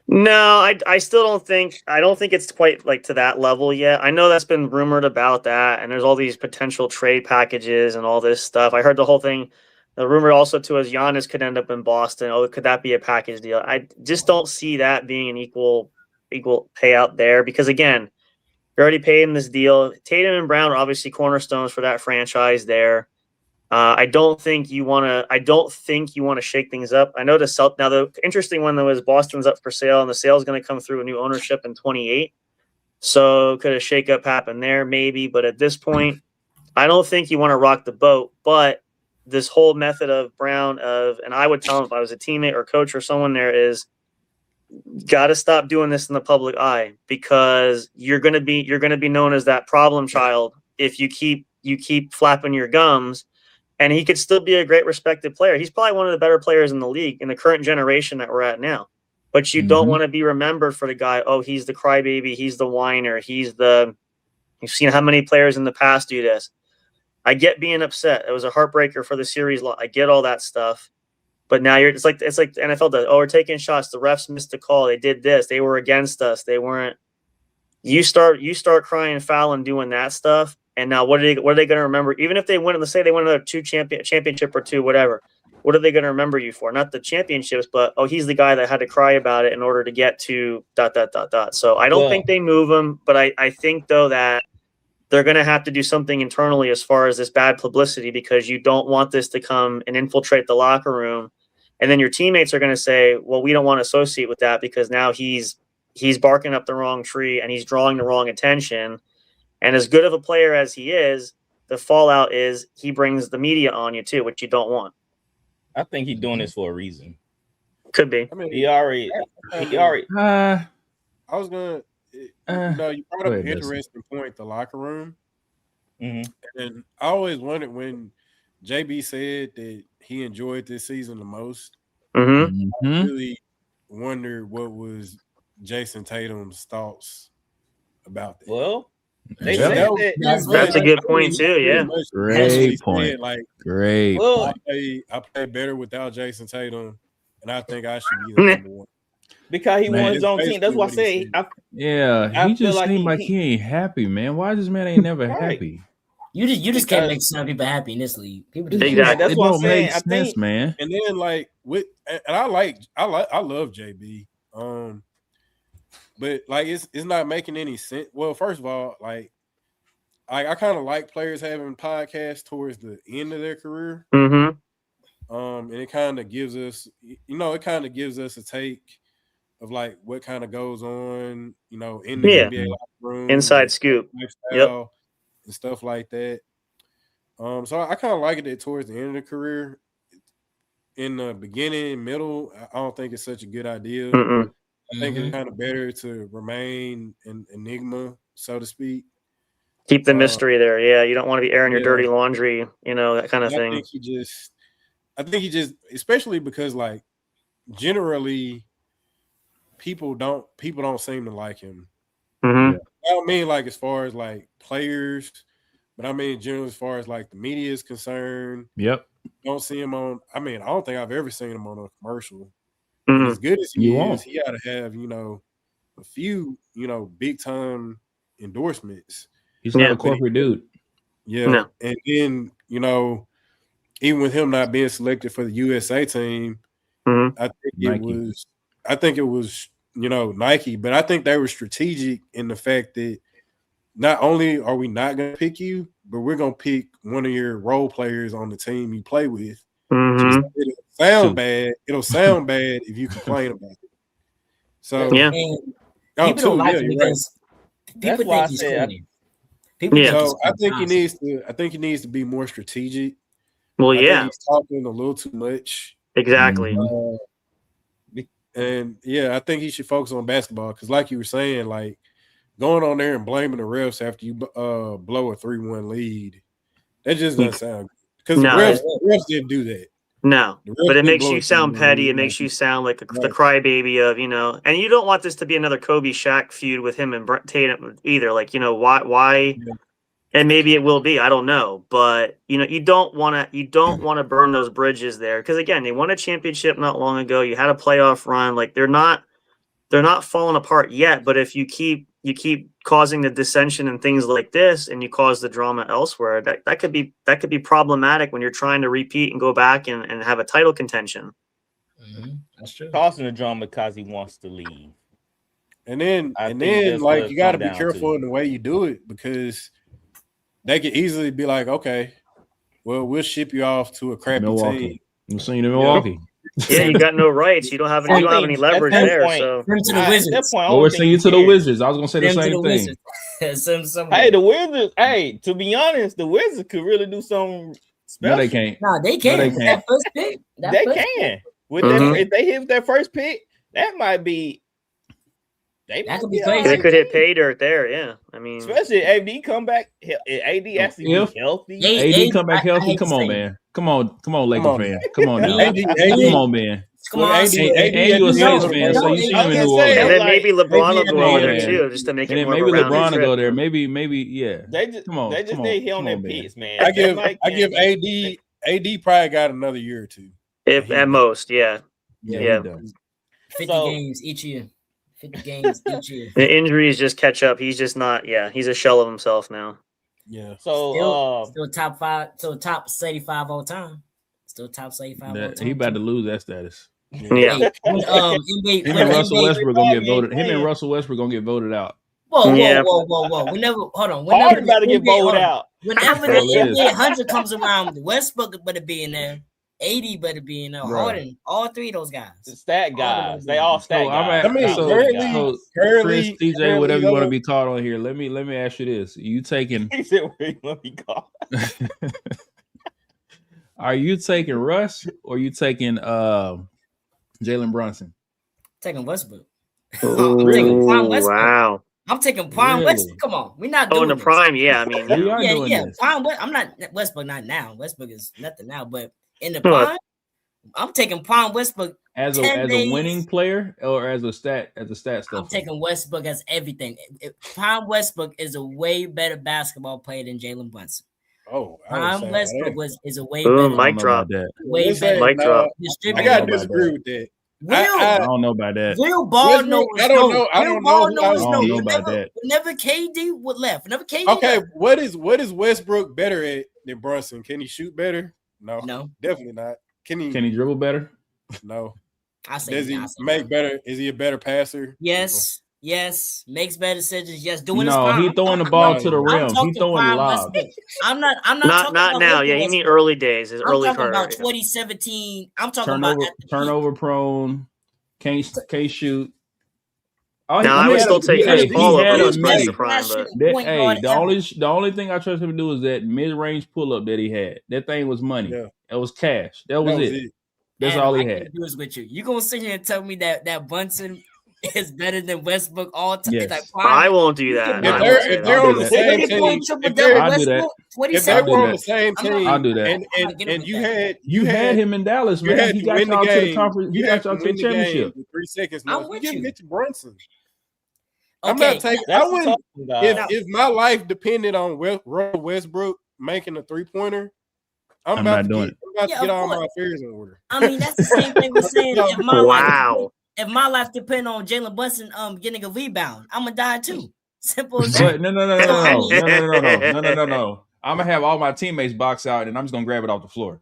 Speaker 3: No, I still don't think it's quite like to that level yet. I know that's been rumored about that, and there's all these potential trade packages and all this stuff. I heard the whole thing. The rumor also too is Giannis could end up in Boston. Oh, could that be a package deal? I just don't see that being an equal payout there because again, you already paid him this deal. Tatum and Brown are obviously cornerstones for that franchise there. I don't think you want to shake things up. I know now the interesting one though is Boston's up for sale, and the sale is going to come through a new ownership in 28. So could a shakeup happen there? Maybe, but at this point, I don't think you want to rock the boat. But this whole method of Brown and I would tell him if I was a teammate or coach or someone there is got to stop doing this in the public eye because you're going to be known as that problem child if you keep flapping your gums. And he could still be a great respected player. He's probably one of the better players in the league in the current generation that we're at now. But you don't want to be remembered for the guy, oh, he's the crybaby, he's the whiner, you've seen how many players in the past do this. I get being upset. It was a heartbreaker for the series. I get all that stuff. But now it's like the NFL does. Oh, we're taking shots. The refs missed the call. They did this. They were against us. They weren't. You start crying foul and doing that stuff. And now what are they going to remember? Even if they win, let's say they win another championship or two, whatever. What are they going to remember you for? Not the championships, but oh, he's the guy that had to cry about it in order to get to ... So I don't think they move him, but I think though that they're going to have to do something internally as far as this bad publicity because you don't want this to come and infiltrate the locker room, and then your teammates are going to say, well, we don't want to associate with that because now he's barking up the wrong tree and he's drawing the wrong attention. And as good of a player as he is, the fallout is he brings the media on you too, which you don't want.
Speaker 9: I think he's doing this for a reason.
Speaker 3: Could be.
Speaker 9: I mean, he already.
Speaker 5: I was gonna. You brought up an interesting point. The locker room, and I always wondered when JB said that he enjoyed this season the most. I really wondered what was Jason Tatum's thoughts about that.
Speaker 9: Well.
Speaker 3: That's a good point too. Yeah,
Speaker 6: great point. Great.
Speaker 5: Well, I play better without Jason Tatum, and I think I should be the number one
Speaker 9: because he won his own team. That's why I say.
Speaker 6: He just seemed like he ain't happy, man. Why this man ain't never happy?
Speaker 4: You just can't make some people happy in this league. People just
Speaker 9: that's what I'm saying.
Speaker 6: I think, man.
Speaker 5: And then I love JB. But it's not making any sense. Well, first of all, I kind of like players having podcasts towards the end of their career. And it kind of gives us, a take of what kind of goes on, in the NBA locker room,
Speaker 3: inside scoop,
Speaker 5: lifestyle, and stuff like that. So I kind of like it that towards the end of the career. In the beginning, middle, I don't think it's such a good idea. I think it's kind of better to remain an enigma, so to speak.
Speaker 3: Keep the mystery there. Yeah, you don't want to be airing your dirty laundry, that kind of thing.
Speaker 5: I think he just, especially because generally people don't seem to like him. I don't mean as far as players, but I mean generally as far as the media is concerned.
Speaker 6: Yep.
Speaker 5: Don't see him on. I mean, I don't think I've ever seen him on a commercial. As good as he is, he got to have, a few, big time endorsements.
Speaker 6: He's not a corporate dude.
Speaker 5: Yeah. No. And then, even with him not being selected for the USA team, I think it was Nike, but I think they were strategic in the fact that not only are we not going to pick you, but we're going to pick one of your role players on the team you play with. It'll sound bad if you complain about it. So
Speaker 4: people don't like it because people think he's corny.
Speaker 5: So I think he needs to be more strategic.
Speaker 3: Well,
Speaker 5: I think he's talking a little too much.
Speaker 3: Exactly.
Speaker 5: And I think he should focus on basketball because, like you were saying, going on there and blaming the refs after you blow a 3-1 lead, that just doesn't sound good. Because the refs didn't do that.
Speaker 3: No, but it makes you sound petty. It makes you sound like the crybaby of, and you don't want this to be another Kobe Shaq feud with him and Tatum either. Why? Yeah. And maybe it will be. I don't know, but you don't want to burn those bridges there because again, they won a championship not long ago. You had a playoff run. They're not they're not falling apart yet. But if you keep causing the dissension and things like this, and you cause the drama elsewhere, that could be problematic when you're trying to repeat and go back and have a title contention.
Speaker 9: That's true. Causing the drama because he wants to leave.
Speaker 5: And then like you got to be careful in the way you do it, because they could easily be like, okay, well, we'll ship you off to a crappy team.
Speaker 6: I'm seeing you in Milwaukee.
Speaker 3: Yeah, you got no rights. You don't have any leverage there. So
Speaker 6: we're sending you to the Wizards. I was gonna say the same thing.
Speaker 9: Hey, the Wizards. Hey, to be honest, the Wizards could really do something special.
Speaker 6: No, they can't.
Speaker 4: No, they can.
Speaker 6: No, they can't.
Speaker 4: That first pick.
Speaker 9: They can. If they hit their first pick, that might be.
Speaker 4: That could be crazy.
Speaker 3: They could hit pay dirt there. Yeah, I mean,
Speaker 9: especially if AD come back. AD actually be healthy.
Speaker 6: AD come back healthy. Come on, man. Come on, Lakers fan. Come on, now. Come on, man.
Speaker 4: Come on,
Speaker 6: and you a Saints fan, so you see him in New Orleans.
Speaker 3: And then maybe LeBron will go over there too, just to make it more.
Speaker 6: Maybe LeBron will go there. Maybe, yeah.
Speaker 9: They just need him on their picks, man.
Speaker 5: I give AD probably got another year or two,
Speaker 3: if at most. Yeah.
Speaker 4: 50 games each year. 50 games each year.
Speaker 3: The injuries just catch up. He's just not. Yeah, he's a shell of himself now.
Speaker 5: Yeah.
Speaker 9: So
Speaker 4: still top 5. So top 75 all time. Still top 75 all time.
Speaker 6: He about to lose that status.
Speaker 3: Yeah.
Speaker 6: Him and Russell Westbrook gonna get voted. Him and Russell Westbrook gonna get voted out.
Speaker 4: Whoa. We never hold on.
Speaker 9: Whenever about to get voted out.
Speaker 4: Whenever the NBA 100 comes around, Westbrook better be in there. 80 better be in there. Harden, all three of those guys.
Speaker 9: The stat guys. They all stat guys.
Speaker 6: Chris, TJ, whatever you want to be taught on here. Let me ask you this: you taking?
Speaker 9: He said, "Where you want to be called?"
Speaker 6: Are you taking Russ or you taking Jalen Brunson?
Speaker 4: Taking Westbrook.
Speaker 3: I'm taking Prime Westbrook. Wow.
Speaker 4: I'm taking Prime Westbrook. Come on, we're not doing
Speaker 3: the Prime. Yeah, I mean,
Speaker 4: yeah. Prime. I'm not Westbrook. Not now. Westbrook is nothing now. But in the Prime, I'm taking Prime Westbrook
Speaker 6: as a winning player or as a stat stuff.
Speaker 4: I'm taking Westbrook as everything. Prime Westbrook is a way better basketball player than Jalen Brunson.
Speaker 5: Oh,
Speaker 4: Prime Westbrook is a way better.
Speaker 3: Mic drop.
Speaker 4: Way better.
Speaker 3: Mic drop.
Speaker 5: I gotta disagree with that.
Speaker 6: I don't know about that.
Speaker 4: Real ball knows.
Speaker 5: I don't know. I don't know
Speaker 6: about that.
Speaker 4: Whenever KD would left. Whenever KD.
Speaker 5: Okay, what is Westbrook better at than Brunson? Can he shoot better? No, definitely not. Can he
Speaker 6: dribble better?
Speaker 5: No.
Speaker 4: Does
Speaker 5: he make better? Is he a better passer?
Speaker 4: Yes. Makes better decisions. Yes, doing
Speaker 6: he throwing the ball to the rim. He throwing the lob.
Speaker 4: I'm not
Speaker 3: now. Yeah, you mean early days. His early
Speaker 4: career. I'm talking about 2017. I'm talking about
Speaker 6: turnover prone. Can't shoot.
Speaker 3: Now I would still take Chris Paul over Westbrook in the Prime, but
Speaker 6: the only thing I trust him to do is that mid-range pull-up that he had. That thing was money. Yeah. That was cash. That was it. That's all he had.
Speaker 4: With you gonna sit here and tell me that Brunson is better than Westbrook all time?
Speaker 6: Yes.
Speaker 4: Like,
Speaker 3: I won't do that.
Speaker 5: If they're on the same team, if they were on the same team,
Speaker 6: I'll do that.
Speaker 5: And
Speaker 6: you had him in Dallas, man. He got y'all to the conference. He got y'all to the championship.
Speaker 5: 3 seconds.
Speaker 4: I'm with you.
Speaker 5: Mitch Brunson. I'm not taking. I wouldn't. If my life depended on Westbrook making a 3-pointer, I'm about to get all my affairs in order.
Speaker 4: I mean, that's the same thing we're saying. If my life depend on Jalen Brunson getting a rebound, I'm gonna die too. Simple as that.
Speaker 6: No. I'm gonna have all my teammates box out, and I'm just gonna grab it off the floor.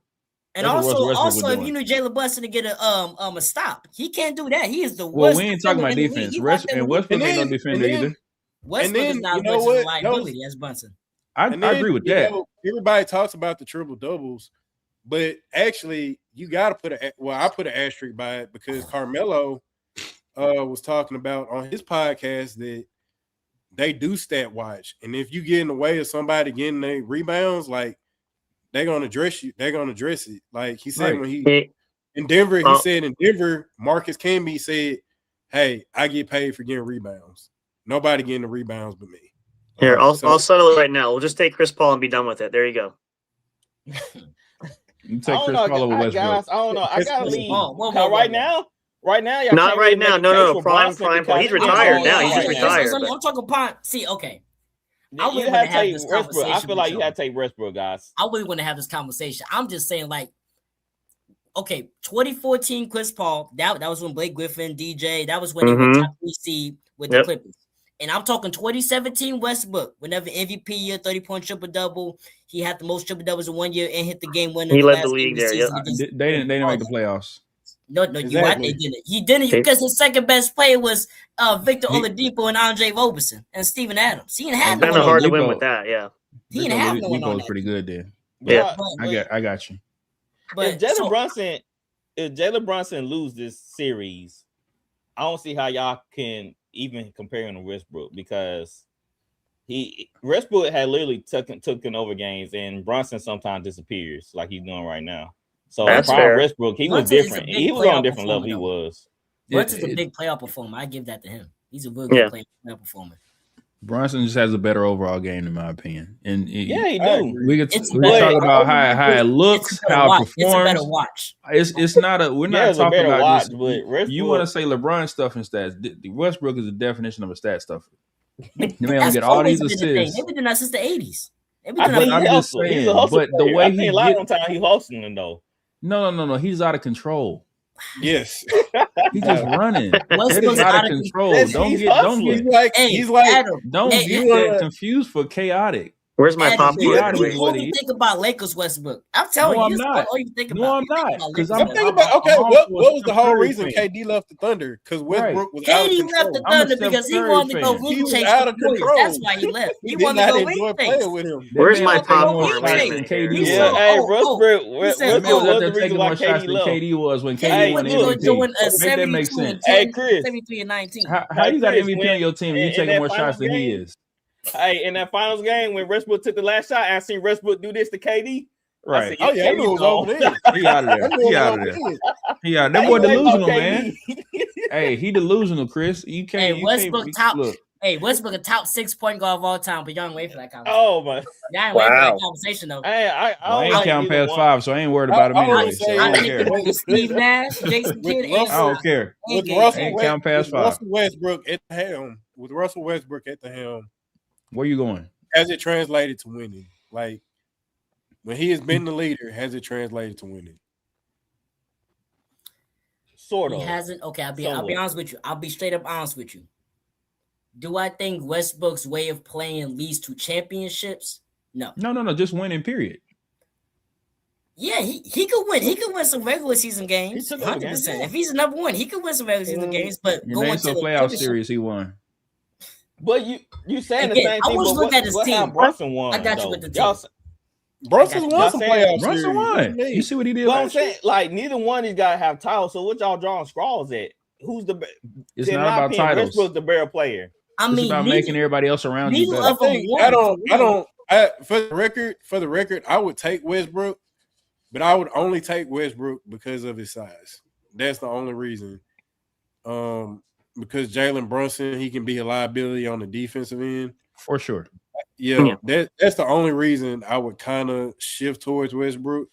Speaker 4: And also, if you need Jalen Brunson to get a stop, he can't do that. He is the worst.
Speaker 6: Well, we ain't talking about defense. And Westbrook ain't no defender either.
Speaker 4: Westbrook is not much of a liability as Brunson.
Speaker 6: I agree with that.
Speaker 5: Everybody talks about the triple doubles, but actually, you got to put I put an asterisk by it because Carmelo was talking about on his podcast that they do stat watch, and if you get in the way of somebody getting their rebounds, like they're gonna address you. They're gonna address it. Like he said when he in Denver, he said in Denver, Marcus Camby said, "Hey, I get paid for getting rebounds. Nobody getting the rebounds but me."
Speaker 3: Here, I'll settle it right now. We'll just take Chris Paul and be done with it. There you go.
Speaker 6: You take Chris Paul over Westbrook.
Speaker 9: Guys, I don't know. I gotta leave. Right now. Y'all
Speaker 3: not right now. No. Prime. He's retired now. He's just retired.
Speaker 4: I'm talking Prime. See, okay.
Speaker 9: I really want to have this conversation. I feel like you have to take Westbrook, guys.
Speaker 4: I really want to have this conversation. I'm just saying, like, okay, 2014 Chris Paul. That was when Blake Griffin, DJ. That was when they were top 3 seed with the Clippers. And I'm talking 2017 Westbrook. Whenever MVP year, 30-point triple double. He had the most triple doubles in 1 year and hit the game winner.
Speaker 3: He
Speaker 4: in the
Speaker 3: led
Speaker 4: last
Speaker 3: the league there.
Speaker 4: season
Speaker 6: They didn't make the playoffs.
Speaker 4: No, you right? They didn't. He didn't because his second best player was Victor Oladipo and Andre Roberson and Steven Adams. He didn't have
Speaker 3: kind of hard to win with that. Yeah,
Speaker 4: he didn't have no one on that.
Speaker 6: Pretty good then.
Speaker 3: Yeah,
Speaker 6: I got you.
Speaker 9: But if Jalen Brunson lose this series, I don't see how y'all can even compare him to Westbrook because Westbrook had literally taken over games and Brunson sometimes disappears like he's doing right now. So Westbrook, he was different. He was on a different level. He was.
Speaker 4: Brunson's a big playoff performer. I give that to him. He's a really good playoff performer.
Speaker 6: Brunson just has a better overall game, in my opinion. And
Speaker 9: he do.
Speaker 6: We could talk about how it looks, how it performs.
Speaker 4: It's a better watch.
Speaker 6: It's not a. We're not talking about
Speaker 9: watch,
Speaker 6: just.
Speaker 9: But
Speaker 6: you want to say LeBron stuff and stats? Westbrook is the definition of a stat stuffer. The man will get all these assists.
Speaker 4: They've been doing that since the 80s.
Speaker 6: I'm just saying,
Speaker 9: he's a hustle
Speaker 6: but the way he
Speaker 9: a lot of time he hustling though.
Speaker 6: No. He's out of control.
Speaker 5: Yes,
Speaker 6: he's just running.
Speaker 4: Westbrook's
Speaker 6: out of control. Don't get that confused for chaotic.
Speaker 3: Where's my popcorn?
Speaker 4: You only think about Lakers Westbrook. I'm telling you,
Speaker 6: I'm not.
Speaker 4: all you think about.
Speaker 6: No, I'm not.
Speaker 5: Because I'm thinking about what was the whole reason KD left the Thunder? Because Westbrook was out of control.
Speaker 4: KD left the Thunder because he wanted to go ring chase
Speaker 5: out of control.
Speaker 4: That's why he left. He wanted to go ring chase
Speaker 5: with him.
Speaker 3: Where's my popcorn?
Speaker 6: Westbrook was the reason why KD was when KD won MVP. That makes sense.
Speaker 9: Hey, Chris,
Speaker 4: 73 and 19.
Speaker 6: How you got MVP on your team and you taking more shots than he is?
Speaker 9: Hey, in that finals game when Westbrook took the last shot, I seen Westbrook do this to KD.
Speaker 6: Right.
Speaker 5: Oh yeah, he was over there.
Speaker 6: He out of there. That boy delusional, man. Hey, he delusional, Chris. You can't.
Speaker 4: Westbrook a top 6 point guard of all time, but y'all ain't wait for that conversation.
Speaker 9: Oh my!
Speaker 4: Y'all ain't wait for that conversation though.
Speaker 9: I
Speaker 6: ain't counting past 5, so I ain't worried about him anyway.
Speaker 4: I don't care. Steve Nash, Jason Kidd,
Speaker 6: I don't care.
Speaker 5: With Russell Westbrook at the helm.
Speaker 6: Where you going?
Speaker 5: Has it translated to winning? Like when he has been the leader, has it translated to winning?
Speaker 9: Sort of.
Speaker 4: He hasn't. Okay, I'll be honest with you. I'll be straight up honest with you. Do I think Westbrook's way of playing leads to championships? No.
Speaker 6: No. Just winning. Period.
Speaker 4: Yeah, he could win. He could win some regular season games. 100%. If he's the number one, he could win some regular season games. But going to the
Speaker 6: playoff series, he won.
Speaker 9: But you saying the same thing. I was looking at his team. Brunson won.
Speaker 4: I got you with the team.
Speaker 5: Brunson won some playoffs.
Speaker 6: Brunson won. You see what he did?
Speaker 9: But I'm saying, like, neither one of these guys have titles. So what y'all drawing straws at? Who's the?
Speaker 6: It's not about titles.
Speaker 9: Westbrook's the better player.
Speaker 6: It's about making everybody else around you better.
Speaker 5: For the record, I would take Westbrook, but I would only take Westbrook because of his size. That's the only reason. Because Jalen Brunson, he can be a liability on the defensive end.
Speaker 6: For sure.
Speaker 5: Yeah. That's the only reason I would kind of shift towards Westbrook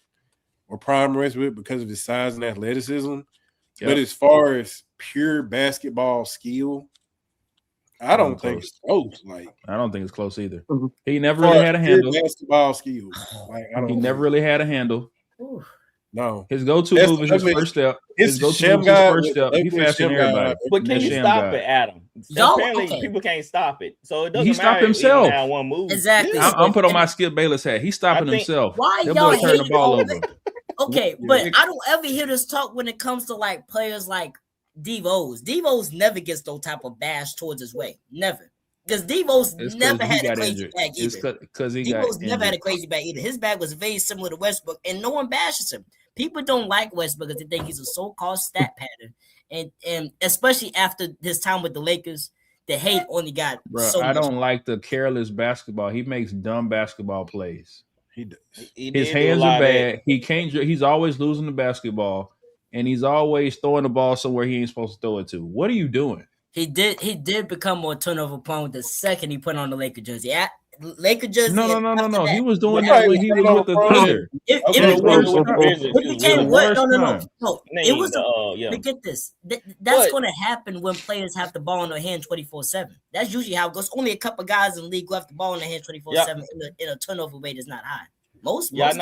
Speaker 5: or prime Westbrook because of his size and athleticism. Yep. But as far as pure basketball skill, I don't think it's close.
Speaker 6: I don't think it's close either. Mm-hmm. He never really had a handle.
Speaker 5: Basketball skills.
Speaker 6: He never really had a handle.
Speaker 4: Ooh.
Speaker 5: No.
Speaker 6: His go-to move is his first step. His go-to move is his first step. He faster than everybody.
Speaker 9: But can you stop it, Adam? Apparently, people can't stop it. So it doesn't matter.
Speaker 6: He stopped himself.
Speaker 9: One move.
Speaker 4: Exactly.
Speaker 6: I'm putting on my Skip Bayless hat. He's stopping himself.
Speaker 4: Why y'all turn the ball over? Okay, but I don't ever hear this talk when it comes to like players like Devos. Devos never gets no type of bash towards his way. Never. Because Devos never had a crazy bag either. Devos never had a crazy bag either. His bag was very similar to Westbrook, and no one bashes him. People don't like Westbrook because they think he's a so-called stat pattern. And especially after his time with the Lakers, the hate only got so much.
Speaker 6: I don't like the careless basketball. He makes dumb basketball plays.
Speaker 5: He does.
Speaker 6: His hands are bad. He can't. He's always losing the basketball, and he's always throwing the ball somewhere he ain't supposed to throw it to. What are you doing?
Speaker 4: He did become more turnover prone the second he put on the Laker jersey. Laker jersey.
Speaker 6: No. He was doing that when he was with the Thunder.
Speaker 4: It was get this. That's going to happen when players have the ball in their hand 24/7. That's usually how it goes. Only a couple guys in the league who have the ball in their hand 24/7 in a turnover rate is not high. Most guys.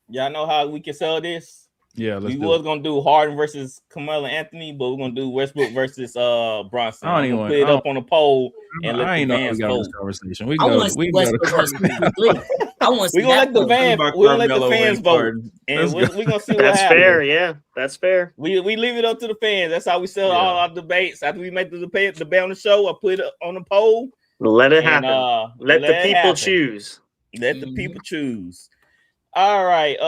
Speaker 9: Y'all know how we can sell this?
Speaker 6: Yeah,
Speaker 9: we was gonna do Harden versus Carmelo Anthony, but we're gonna do Westbrook versus Bronson. I'm gonna put it up on a poll and let the fans vote.
Speaker 6: Conversation. We
Speaker 4: I
Speaker 6: go.
Speaker 4: want to see
Speaker 6: We go to
Speaker 4: Westbrook versus CP3. I want to see
Speaker 9: We're gonna
Speaker 4: that.
Speaker 9: let the fans. We're gonna let the fans vote, and we're gonna see what happens.
Speaker 3: That's fair. Yeah, that's fair.
Speaker 9: We leave it up to the fans. That's how we sell all our debates. After we make the debate on the show, I put it on the poll.
Speaker 3: Let it happen. Let the people choose.
Speaker 9: Let the people choose. All right.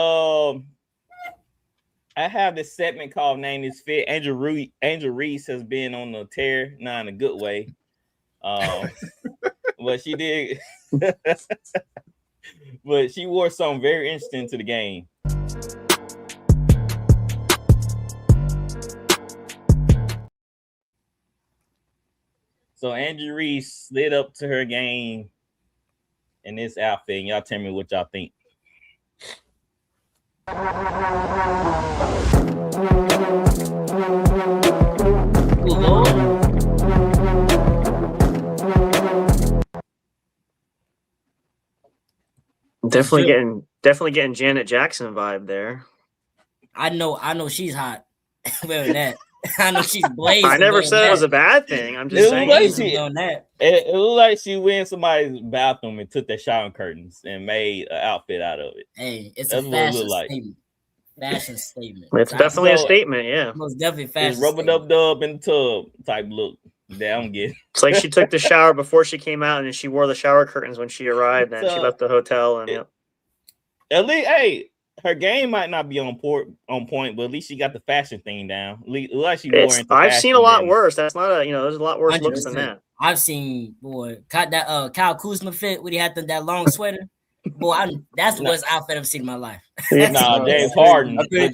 Speaker 9: I have this segment called Name This Fit. Angel Reese has been on the tear, not in a good way. But she did. But she wore something very interesting to the game. So Angel Reese slid up to her game in this outfit, and y'all tell me what y'all think.
Speaker 3: Definitely getting Janet Jackson vibe there.
Speaker 4: I know she's hot wearing that. I know she's blazing.
Speaker 3: I never said it was a bad thing. I'm just saying.
Speaker 9: It looked like she went in somebody's bathroom and took their shower curtains and made an outfit out of it.
Speaker 4: Hey, it's a fashion statement. Fashion statement.
Speaker 3: It's definitely a statement, yeah.
Speaker 4: Most definitely fashion.
Speaker 9: It's rub-a-dub-dub in the tub type look. That I'm getting.
Speaker 3: It's like she took the shower before she came out, and then she wore the shower curtains when she arrived. Then she left the hotel, and
Speaker 9: at least, hey, her game might not be on point, but at least she got the fashion thing down. Like she wore into
Speaker 3: I've seen a lot worse. That's not there's a lot worse 100%. Looks than that.
Speaker 4: I've seen that Kyle Kuzma fit when he had that long sweater. Boy, that's the worst outfit I've seen in my life.
Speaker 9: James Harden.
Speaker 5: I think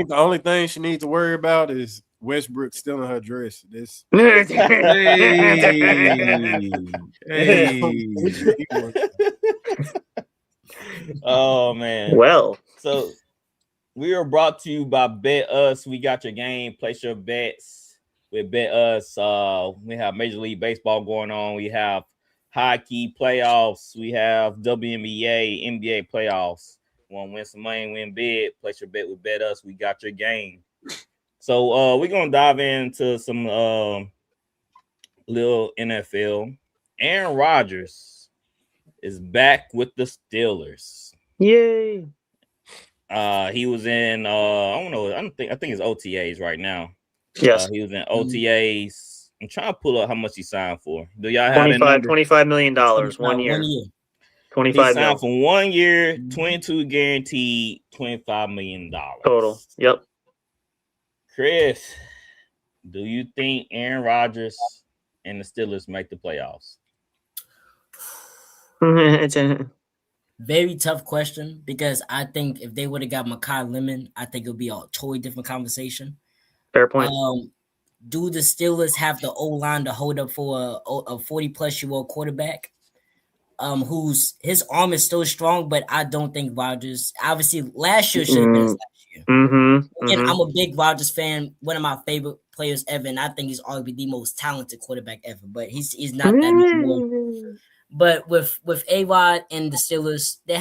Speaker 5: the only thing she needs to worry about is Westbrook stealing her dress. This
Speaker 9: Oh man.
Speaker 3: Well,
Speaker 9: so we are brought to you by Bet Us. We got your game. Place your bets with Bet Us. We have Major League Baseball going on. We have hockey playoffs. We have WNBA, NBA playoffs. Want to win some money, win big. Place your bet with Bet Us. We got your game. So we're gonna dive into some little NFL. Aaron Rodgers is back with the Steelers.
Speaker 3: Yay!
Speaker 9: He was in I think it's OTAs right now.
Speaker 3: Yes,
Speaker 9: he was in OTAs. I'm trying to pull up how much he signed for. Do y'all have that number?
Speaker 3: $25 million 1 year.
Speaker 9: 25 he signed for 1 year, 22 guaranteed, $25 million
Speaker 3: total. Yep.
Speaker 9: Chris, do you think Aaron Rodgers and the Steelers make the playoffs?
Speaker 4: It's a very tough question because I think if they would have got Makai Lemon, I think it would be a totally different conversation.
Speaker 3: Fair point.
Speaker 4: Do the Steelers have the O-line to hold up for a 40-plus-year-old quarterback? Whose his arm is still strong, but I don't think Rodgers. Obviously, last year should have been his last year. Again, I'm a big Rodgers fan. One of my favorite players ever, and I think he's arguably the most talented quarterback ever. But he's not that anymore. But with A-Rod and the Steelers, they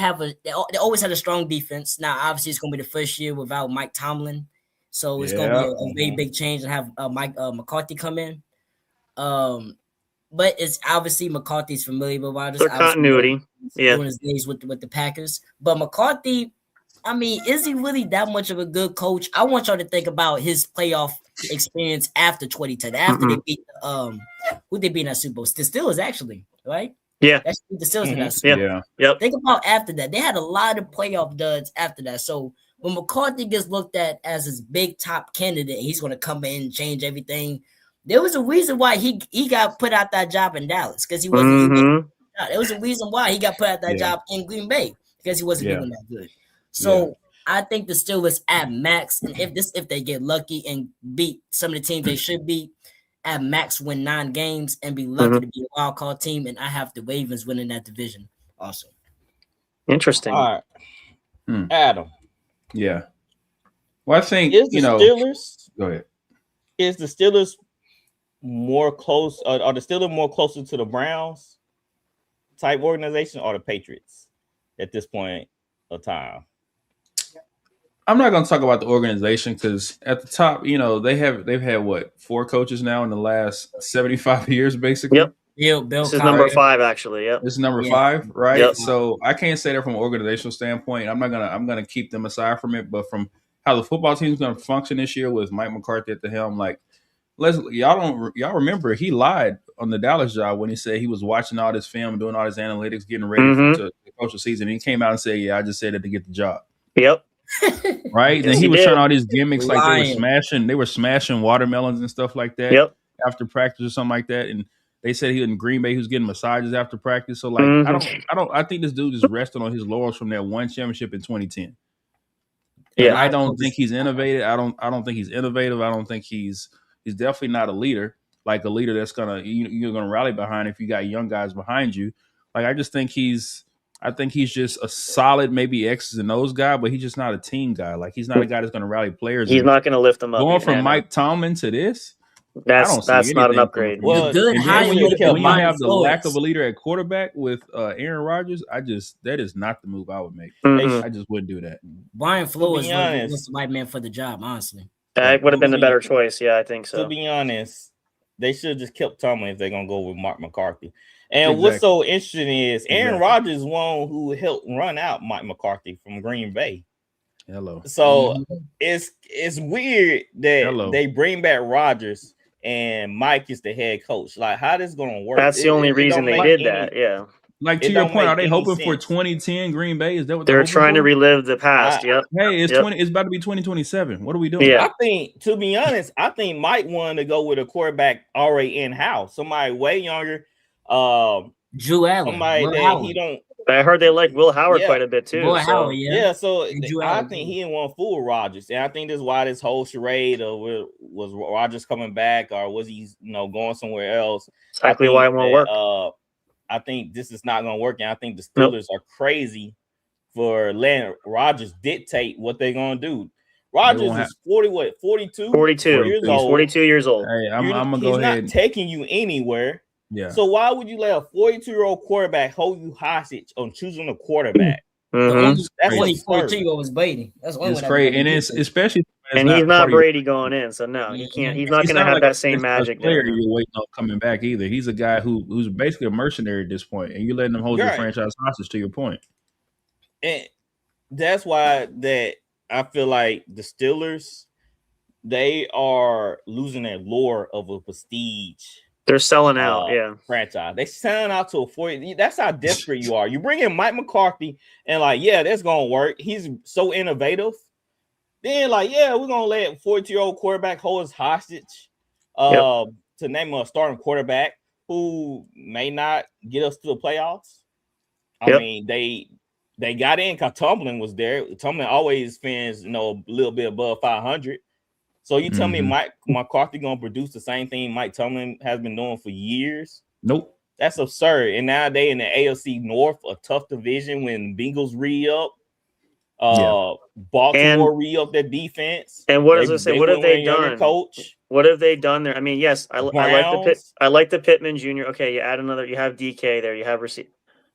Speaker 4: always had a strong defense. Now, obviously, it's going to be the first year without Mike Tomlin, so it's going to be a very big change and have Mike McCarthy come in. But it's obviously McCarthy's familiar with Rodgers.
Speaker 3: For continuity,
Speaker 4: doing his days with the Packers. But McCarthy, I mean, is he really that much of a good coach? I want y'all to think about his playoff experience after 2010. After they beat who they beat in that Super Bowl? The Steelers, actually, right?
Speaker 3: Yeah,
Speaker 4: that's the Steelers in that Super Bowl.
Speaker 3: Yep.
Speaker 4: Think about after that. They had a lot of playoff duds after that. So when McCarthy gets looked at as his big top candidate, he's going to come in and change everything. There was a reason why he got put out that job in Dallas because he wasn't. There was a reason why he got put out that job in Green Bay because he wasn't doing that good. So I think the Steelers at max, and if they get lucky and beat some of the teams they should beat, at max win 9 games and be lucky to be a wild card team. And I have the Ravens winning that division also.
Speaker 3: Interesting.
Speaker 9: All right, Adam.
Speaker 6: Yeah. Well, I think
Speaker 9: Steelers.
Speaker 6: Go ahead.
Speaker 9: Is the Steelers more close? Are the Steelers more closer to the Browns type organization or the Patriots at this point of time?
Speaker 6: I'm not going to talk about the organization because at the top, you know, they've had what 4 coaches now in the last 75 years, basically.
Speaker 3: Yep.
Speaker 4: Bill
Speaker 3: This is
Speaker 4: Cowher.
Speaker 3: number 5, actually. Yep.
Speaker 6: This is number
Speaker 4: Yeah.
Speaker 6: 5, right?
Speaker 3: Yep.
Speaker 6: So I can't say that from an organizational standpoint. I'm gonna keep them aside from it, but from how the football team is going to function this year with Mike McCarthy at the helm, like y'all remember he lied on the Dallas job when he said he was watching all this film, doing all this analytics, getting ready to coach the season. And he came out and said, "Yeah, I just said it to get the job."
Speaker 3: Yep.
Speaker 6: Right.
Speaker 3: Yes,
Speaker 6: Then he was
Speaker 3: did.
Speaker 6: trying all these gimmicks, like
Speaker 4: Lying.
Speaker 6: they were smashing watermelons and stuff like that.
Speaker 3: Yep.
Speaker 6: After practice or something like that. And they said he in Green Bay, he was getting massages after practice. So like, I think this dude is resting on his laurels from that one championship in 2010.
Speaker 3: Yeah.
Speaker 6: And I don't think he's innovative. I don't think he's innovative. I don't think he's definitely not a leader, like a leader that's you're gonna rally behind if you got young guys behind you. Like I think he's just a solid maybe X's and O's guy, but he's just not a team guy. Like he's not a guy that's gonna rally players.
Speaker 3: He's not gonna lift them up.
Speaker 6: Going from Mike Tomlin to this,
Speaker 3: that's not an upgrade.
Speaker 4: Well, good
Speaker 6: when you have the
Speaker 4: Flores.
Speaker 6: lack of a leader at quarterback with Aaron Rodgers, that is not the move I would make. I just wouldn't do that.
Speaker 4: Brian Flores was the right man for the job, honestly.
Speaker 3: That would have been the better choice. Yeah, I think so.
Speaker 9: To be honest, they should have just kept Tomlin if they're gonna go with Mark McCarthy. And what's so interesting is Aaron Rodgers is one who helped run out Mike McCarthy from Green Bay.
Speaker 6: Hello.
Speaker 9: So it's weird that they bring back Rodgers and Mike is the head coach. Like, how this gonna work?
Speaker 3: That's the only reason they did that. Yeah.
Speaker 6: Like to your point, are they hoping for 2010 Green Bay? Is that what
Speaker 3: they're trying to relive the past? Yep.
Speaker 6: Hey, it's about to be 2027. What are we doing?
Speaker 3: Yeah.
Speaker 9: I think, to be honest, Mike wanted to go with a quarterback already in house, somebody way younger.
Speaker 4: Drew Allen.
Speaker 9: Somebody that he don't.
Speaker 3: I heard they like Will Howard quite a bit too.
Speaker 4: Howard,
Speaker 9: so I think he didn't want to fool Rodgers, and I think that's why this whole charade of was Rodgers coming back or was he going somewhere else?
Speaker 3: Exactly why it won't work.
Speaker 9: I think this is not going to work, and I think the Steelers are crazy for letting Rodgers dictate what they're going to do. Rodgers is 42 years old.
Speaker 3: 42 years old.
Speaker 6: Hey, I'm gonna go ahead.
Speaker 9: He's not taking you anywhere.
Speaker 6: Yeah.
Speaker 9: So why would you let a 42-year-old quarterback hold you hostage on choosing a quarterback?
Speaker 4: That's what 42-year-old was Brady. That's
Speaker 6: it's crazy, and it's especially.
Speaker 3: And he's not Brady going in, so no, he can't. He's not going to have that same magic.
Speaker 6: Player you're waiting on coming back either. He's a guy who's basically a mercenary at this point, and you're letting him hold your franchise hostage. To your point,
Speaker 9: and that's why that I feel like the Steelers, they are losing their lure of a prestige.
Speaker 3: They're selling out,
Speaker 9: franchise. They selling out to a 40. That's how desperate you are. You bring in Mike McCarthy, and that's gonna work. He's so innovative. Then, we're gonna let a 42-year-old quarterback hold his hostage to name a starting quarterback who may not get us to the playoffs. I mean, they got in because Tomlin was there. Tomlin always finishes, a little bit above 500. So you tell me Mike McCarthy gonna produce the same thing Mike Tomlin has been doing for years?
Speaker 6: Nope.
Speaker 9: That's absurd. And now they in the AFC North, a tough division when Bengals re-up. Baltimore re-up their defense.
Speaker 3: And what does it say? What have they done?
Speaker 9: Coach.
Speaker 3: What have they done there? I mean, yes, I like the Pittman Jr. Okay, you add another. You have DK there. You have receiver.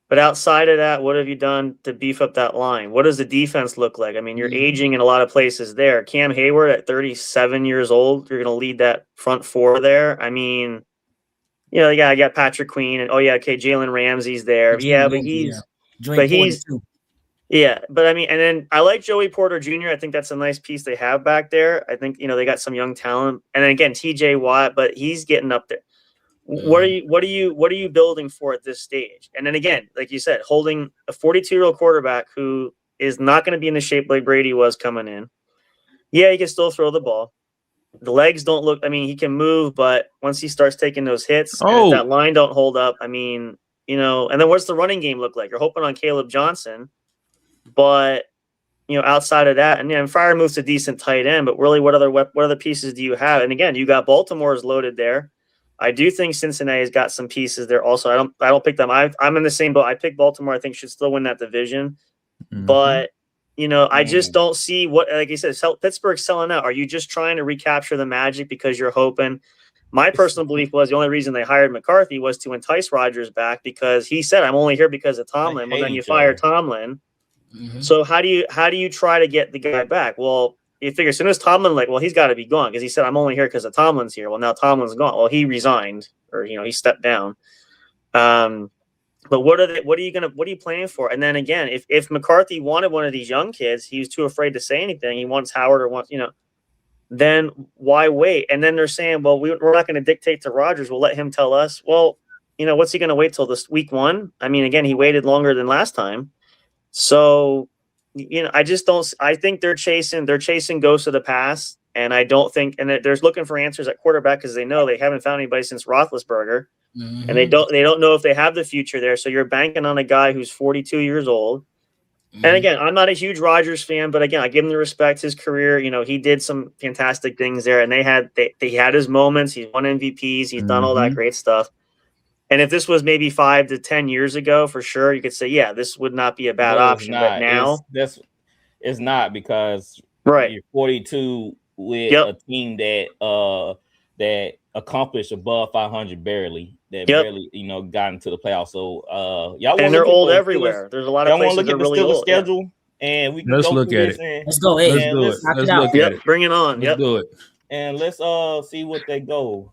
Speaker 3: But outside of that, what have you done to beef up that line? What does the defense look like? I mean, you're aging in a lot of places there. Cam Hayward at 37 years old, you're going to lead that front four there. I mean, I got Patrick Queen and Jalen Ramsey's there. But I mean, and then I like Joey Porter Jr. I think that's a nice piece they have back there. I think they got some young talent, and then again TJ Watt, but he's getting up there. What are you building for at this stage? And then again, like you said, holding a 42-year-old quarterback who is not going to be in the shape like Brady was coming in. Yeah, he can still throw the ball. The legs don't look. I mean, he can move, but once he starts taking those hits, and if that line don't hold up. I mean, and then what's the running game look like? You're hoping on Caleb Johnson, but outside of that, and Fryer moves to decent tight end, but really, what other pieces do you have? And again, you got Baltimore's loaded there. I do think Cincinnati's got some pieces there also. I don't pick them. I'm in the same boat. I pick Baltimore. I think should still win that division. But, I just don't see like you said, Pittsburgh's selling out. Are you just trying to recapture the magic because you're hoping? My personal belief was the only reason they hired McCarthy was to entice Rodgers back because he said, I'm only here because of Tomlin. Well, then you fire Tomlin. Mm-hmm. So how do you try to get the guy back? Well, you figure as soon as Tomlin, like, well, he's got to be gone because he said, I'm only here because of Tomlin's here. Well, now Tomlin's gone. Well, he resigned or, he stepped down. But what are you planning for? And then again, if McCarthy wanted one of these young kids, he was too afraid to say anything. He wants Howard or wants, then why wait? And then they're saying, well, we're not going to dictate to Rodgers. We'll let him tell us. Well, what's he going to wait till this week 1? I mean, again, he waited longer than last time. So, I just don't. I think they're chasing ghosts of the past, and I don't think. And they're looking for answers at quarterback because they know they haven't found anybody since Roethlisberger, and they don't know if they have the future there. So you're banking on a guy who's 42 years old. And again, I'm not a huge Rodgers fan, but again, I give him the respect. His career, he did some fantastic things there, and he had his moments. He's won MVPs. He's done all that great stuff. And if this was maybe 5 to 10 years ago, for sure, you could say, yeah, this would not be a bad option. But now
Speaker 9: it's not because
Speaker 3: you're
Speaker 9: 42 with a team that accomplished above 500 barely. That barely, got into the playoffs. So y'all
Speaker 3: and they're old everywhere. There's a lot of places that are really old.
Speaker 9: Schedule, and we can
Speaker 6: let's look at it.
Speaker 4: Let's go ahead.
Speaker 6: Let's look at it.
Speaker 3: Bring it on.
Speaker 6: Let's do it.
Speaker 9: And let's see what they go.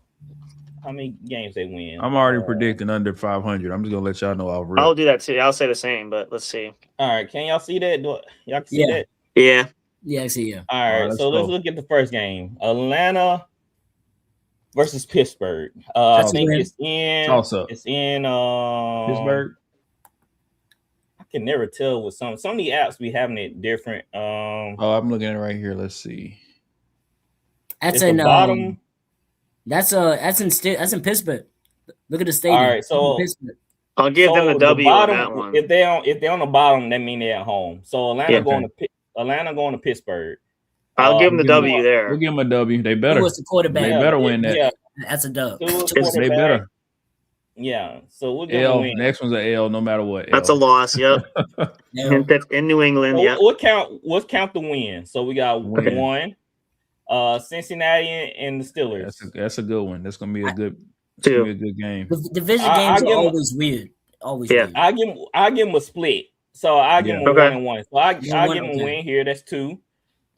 Speaker 9: How many games they win?
Speaker 6: I'm already predicting under 500. I'm just gonna let y'all know
Speaker 3: I'll do that too. I'll say the same, but let's see.
Speaker 9: All right, can y'all see that? Y'all can see that?
Speaker 3: Yeah.
Speaker 4: Yeah, I see. Yeah.
Speaker 9: All right, so let's look at the first game. Atlanta versus Pittsburgh. I think it's in. It's in
Speaker 6: Pittsburgh.
Speaker 9: I can never tell with some of the apps be having it different.
Speaker 6: I'm looking at it right here. Let's see.
Speaker 4: That's in bottom. That's in Pittsburgh. Look at the stadium.
Speaker 9: All right, so
Speaker 3: I'll give them the W on that one.
Speaker 9: If they're on the bottom, that means they're at home. So Atlanta going to Pittsburgh.
Speaker 3: I'll give them the W there.
Speaker 6: We'll give them a W. They better.
Speaker 4: Who was the quarterback?
Speaker 6: They better win that.
Speaker 4: Yeah, that's a dub.
Speaker 6: They better.
Speaker 9: Yeah. So we'll give
Speaker 6: L.
Speaker 9: Win.
Speaker 6: Next one's an L, no matter what.
Speaker 3: That's a loss. Yep. in New England. Yeah.
Speaker 9: What count the win? So we got one. Cincinnati and the Steelers.
Speaker 6: That's a good one. That's gonna be a good game.
Speaker 4: The division games are always weird. Always weird.
Speaker 9: I give them a split. So I give them 1-1. So I give them a win here. That's 2.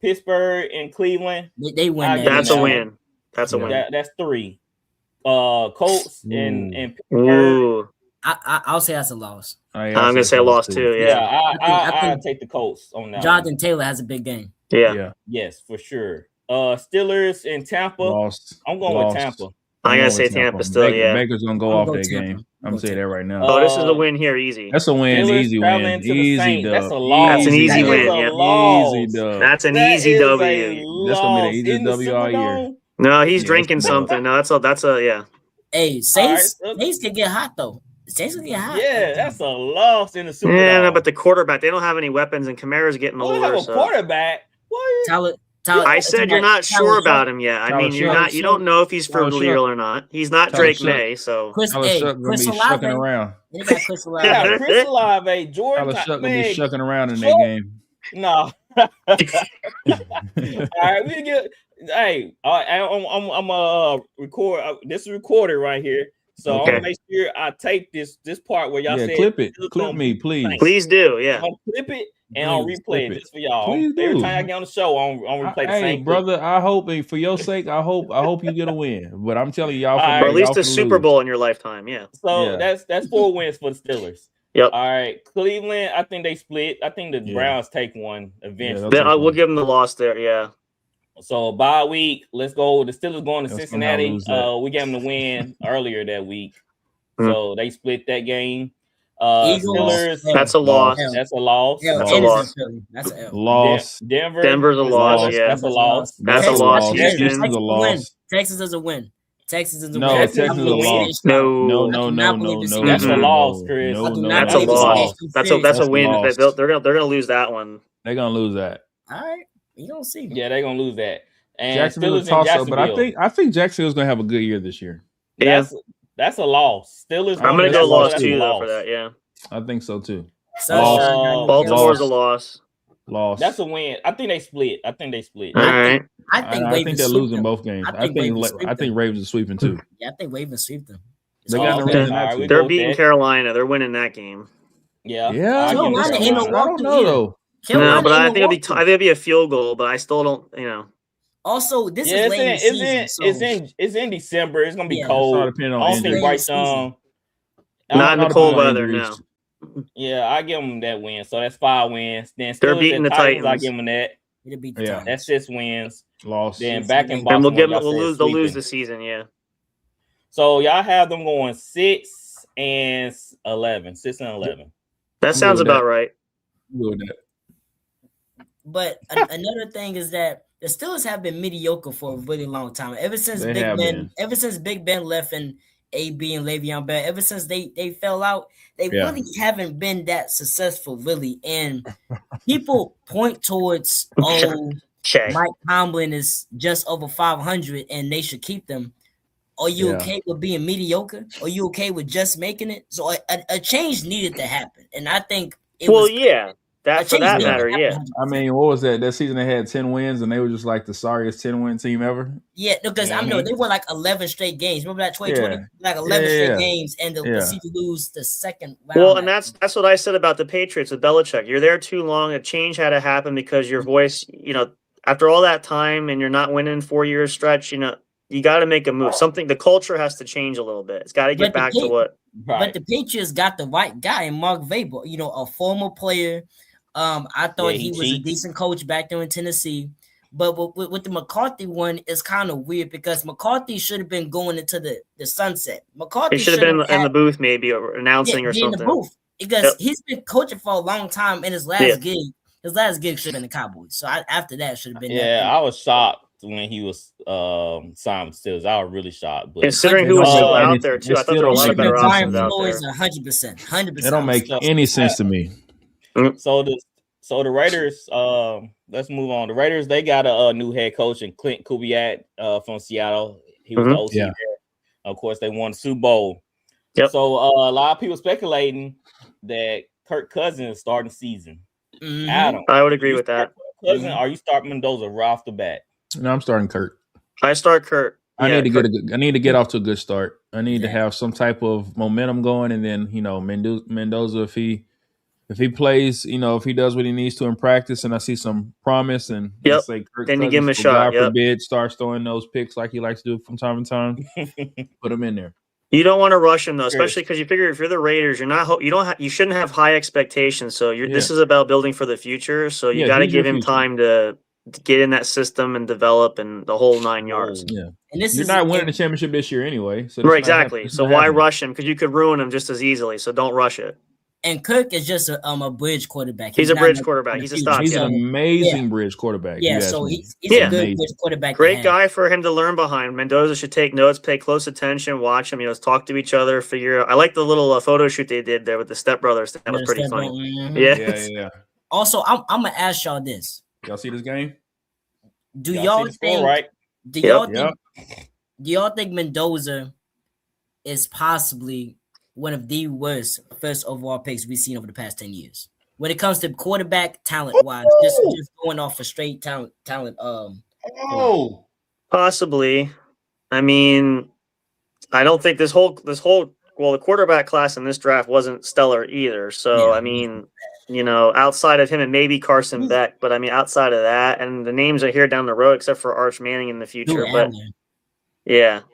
Speaker 9: Pittsburgh and Cleveland.
Speaker 4: They win.
Speaker 3: That's a win. That's a win.
Speaker 9: That's 3. Colts and Pittsburgh.
Speaker 4: I'll say that's a loss.
Speaker 3: I'm gonna say a loss too. Yeah.
Speaker 9: I take the Colts on that.
Speaker 4: Jonathan Taylor has a big game.
Speaker 3: Yeah.
Speaker 9: Yes, for sure. Steelers in Tampa.
Speaker 6: Lost.
Speaker 9: I'm going with Tampa.
Speaker 3: I gotta say Tampa still.
Speaker 6: Baker's gonna go off that game. I'm gonna say that right now.
Speaker 3: This is a win here, easy.
Speaker 6: That's a win, easy win, easy dub.
Speaker 9: That's a loss.
Speaker 3: That's an easy win.
Speaker 6: Easy dub.
Speaker 3: That's an easy W.
Speaker 6: That's gonna be the easiest W all year.
Speaker 3: No, he's drinking something. No, that's a yeah.
Speaker 4: Hey, Saints can get hot though. Saints can get hot.
Speaker 9: Yeah, that's a loss in the Super Bowl.
Speaker 3: Yeah, no, but the quarterback, they don't have any weapons, and Kamara's getting older.
Speaker 9: They have a quarterback. What?
Speaker 3: I said you're not sure about him yet. I mean, you're not. You don't know if he's for real or not. He's not Drake May, so
Speaker 4: Chris
Speaker 6: shucking around.
Speaker 4: They got Chris Olave.
Speaker 9: Yeah, Chris Olave, Jordan.
Speaker 6: Tyler Shuck gonna be shucking around in that game.
Speaker 9: No. All right, we get. Hey, I'm record. This is recorded right here, so I'm gonna make sure I tape this part where y'all say
Speaker 6: clip it. Clip me, please.
Speaker 3: Please do. Yeah.
Speaker 9: I'll clip it. And I'll replay it just for y'all. Every time I get on the show, I'll replay the same.
Speaker 6: Hey, brother, I hope for your sake, I hope you get a win. But I'm telling y'all,
Speaker 3: or at least a Super Bowl in your lifetime. Yeah.
Speaker 9: So that's 4 wins for the Steelers.
Speaker 3: Yep.
Speaker 9: All right, Cleveland. I think they split. I think the Browns take one eventually.
Speaker 3: Then we'll give them the loss there. Yeah.
Speaker 9: So bye week. Let's go. The Steelers going to Cincinnati. We gave them the win earlier that week, so they split that game. Steelers.
Speaker 3: That's a loss.
Speaker 9: That's a loss.
Speaker 4: Yeah,
Speaker 3: that's a loss.
Speaker 4: That's a
Speaker 6: loss.
Speaker 3: Denver's a loss. Yeah,
Speaker 9: that's a loss.
Speaker 3: That's a loss.
Speaker 6: Houston's a loss.
Speaker 4: Texas is a win. Texas is a win.
Speaker 6: No, Texas is a loss.
Speaker 3: No.
Speaker 9: That's a loss, Chris.
Speaker 3: That's a loss. That's a win. They're gonna lose that one.
Speaker 6: They're gonna lose that.
Speaker 4: All right, you don't see.
Speaker 9: Yeah, they're gonna lose that. And
Speaker 6: Jacksonville's toss up, but I think Jacksonville's gonna have a good year this year.
Speaker 3: Yeah.
Speaker 9: That's a loss. Steelers.
Speaker 3: I'm gonna go loss too though for that. Yeah,
Speaker 6: I think so too.
Speaker 3: Baltimore's a loss.
Speaker 6: Loss.
Speaker 9: That's a win. I think they split.
Speaker 3: All right.
Speaker 6: I think they're losing both games. I think Ravens are sweeping too.
Speaker 4: Yeah, I think Ravens sweep them.
Speaker 3: They're beating Carolina. They're winning that game.
Speaker 9: Yeah.
Speaker 4: Carolina ain't no
Speaker 6: I don't know though.
Speaker 3: No, but I think it'll be a field goal, but I still don't,
Speaker 4: Also, this is late in the season.
Speaker 9: It's in December. It's gonna be
Speaker 6: It's
Speaker 9: cold.
Speaker 6: all depending on
Speaker 9: I don't think
Speaker 6: injuries.
Speaker 9: Bryce Young.
Speaker 3: Not in the cold weather, no.
Speaker 9: Yeah, I give them that win. So that's 5 wins. Then
Speaker 3: They're
Speaker 9: Steelers
Speaker 3: beating the Titans.
Speaker 9: I give them that.
Speaker 4: It'll beat the Titans.
Speaker 9: That's 6 wins.
Speaker 6: Loss.
Speaker 9: Then back in
Speaker 3: And
Speaker 9: Baltimore,
Speaker 3: they'll lose the season, yeah.
Speaker 9: So y'all have them going 6 and 11. 6 and 11.
Speaker 3: That sounds about right.
Speaker 4: But another thing is that the Steelers have been mediocre for a really long time. Ever since Big Ben left and AB and Le'Veon Bell, ever since they fell out, they really haven't been that successful, really. And people point towards, Mike Tomlin is just over 500 and they should keep them. Are you okay with being mediocre? Are you okay with just making it? So a change needed to happen. And I think that for that matter, yeah.
Speaker 6: I mean, what was that? That season they had 10 wins and they were just like the sorriest 10-win team ever.
Speaker 4: Yeah, because I know they won like 11 straight games. Remember that 2020? Like 11 straight games, and the season lose the second round.
Speaker 3: Well, and that's what I said about the Patriots with Belichick. You're there too long. A change had to happen because your voice, after all that time and you're not winning 4 years stretch, you got to make a move. The culture has to change a little bit. It's got to get back to what.
Speaker 4: But the Patriots got the right guy in Mark Vabel, a former player. I thought he was a decent coach back there in Tennessee. But with the McCarthy one, it's kind of weird because McCarthy should have been going into the sunset. McCarthy
Speaker 3: should have been in the booth maybe or announcing or something.
Speaker 4: In the booth because he's been coaching for a long time in his last gig. His last gig should have been the Cowboys. So after that should have been.
Speaker 9: Yeah, I was shocked when he was signed with Steelers. I was really shocked. But
Speaker 3: considering who was still out there too, I thought there were a lot of better options out there.
Speaker 4: 100%.
Speaker 6: It don't make any sense to me.
Speaker 9: So the Raiders, let's move on. The Raiders, they got a new head coach in Clint Kubiak from Seattle. He was the OC there. Of course, they won the Super Bowl.
Speaker 3: Yep.
Speaker 9: So a lot of people speculating that Kirk Cousins is starting the season. Adam,
Speaker 3: I would agree with that.
Speaker 9: Cousins, are you starting Mendoza right off the bat?
Speaker 6: No, I'm starting Kurt.
Speaker 3: I start Kurt.
Speaker 6: I need to get off to a good start. I need to have some type of momentum going, and then Mendoza, if he plays, if he does what he needs to in practice, and I see some promise, and say Kirk
Speaker 3: then
Speaker 6: Cousins,
Speaker 3: you give him a shot.
Speaker 6: God forbid, starts throwing those picks like he likes to do from time to time. Put him in there.
Speaker 3: You don't want to rush him though, especially because you figure if you're the Raiders, you shouldn't have high expectations. So this is about building for the future. So you got to give him time to get in that system and develop and the whole 9 yards.
Speaker 6: Yeah, and you're not winning the championship this year anyway. So
Speaker 3: right, exactly. So why rush him? Because you could ruin him just as easily. So don't rush it.
Speaker 4: And Kirk is just a bridge quarterback.
Speaker 3: He's a bridge quarterback. He's a stop.
Speaker 6: He's an amazing bridge quarterback.
Speaker 4: Yeah, so he's a good bridge quarterback.
Speaker 3: Great guy for him to learn behind. Mendoza should take notes, pay close attention, watch him. Talk to each other, figure out. I like the little photo shoot they did there with the stepbrothers. That was pretty funny.
Speaker 6: Yeah.
Speaker 4: Also, I'm gonna ask y'all this.
Speaker 6: Y'all see this game?
Speaker 4: Do y'all think? Do y'all think Mendoza is possibly one of the worst first overall picks we've seen over the past 10 years when it comes to quarterback talent wise, just going off a straight talent.
Speaker 3: Possibly. I mean, I don't think this whole the quarterback class in this draft wasn't stellar either. So I mean, outside of him and maybe Carson Beck, but I mean, outside of that, and the names are here down the road, except for Arch Manning in the future. But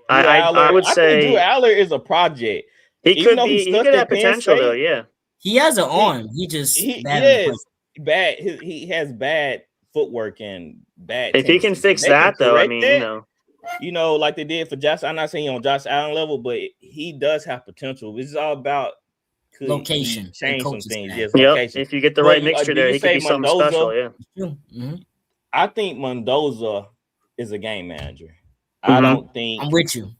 Speaker 3: I would say
Speaker 9: Drew Aller is a project.
Speaker 3: He could have potential though. Yeah,
Speaker 4: he has an arm. He
Speaker 9: bad. He has bad footwork and bad.
Speaker 3: If he can fix that though, I mean,
Speaker 9: like they did for Josh. I'm not saying on Josh Allen level, but he does have potential. It's all about
Speaker 4: location.
Speaker 9: Change some things. Yes,
Speaker 3: location. If you get the right mixture there, he could be something special. Yeah.
Speaker 9: I think Mendoza is a game manager. I don't think
Speaker 4: I'm with you.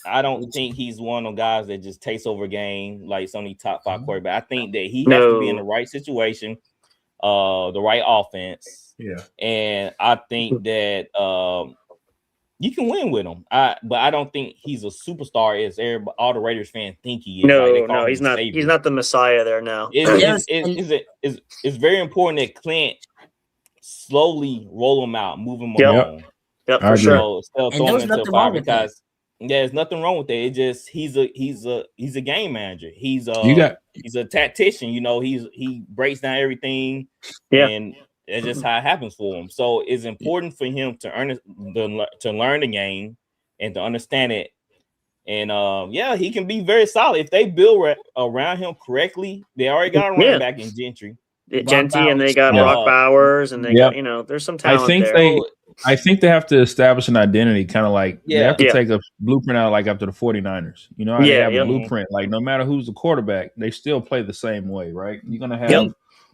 Speaker 9: I don't think he's one of those guys that just takes over a game like some of these top 5 quarterbacks. I think that he has to be in the right situation, the right offense.
Speaker 6: Yeah.
Speaker 9: And I think that you can win with him. But I don't think he's a superstar as all the Raiders fans think he is.
Speaker 3: No, he's not. He's not the Messiah there now.
Speaker 9: It's very important that Clint slowly roll him out, move him along.
Speaker 3: Yep, for sure.
Speaker 9: Still throwing into the fire because There's nothing wrong with that. It just he's a game manager. He's a tactician. You know, he breaks down everything, and it's just how it happens for him. So it's important for him to learn the game and to understand it. And he can be very solid if they build around him correctly. They already got a running back in Gentry.
Speaker 3: And they got Brock Bowers, and they got there's some talent there.
Speaker 6: I think they have to establish an identity, kind of like they have to take a blueprint out, like after the 49ers. You know how they have a blueprint, like no matter who's the quarterback, they still play the same way, right? You're gonna have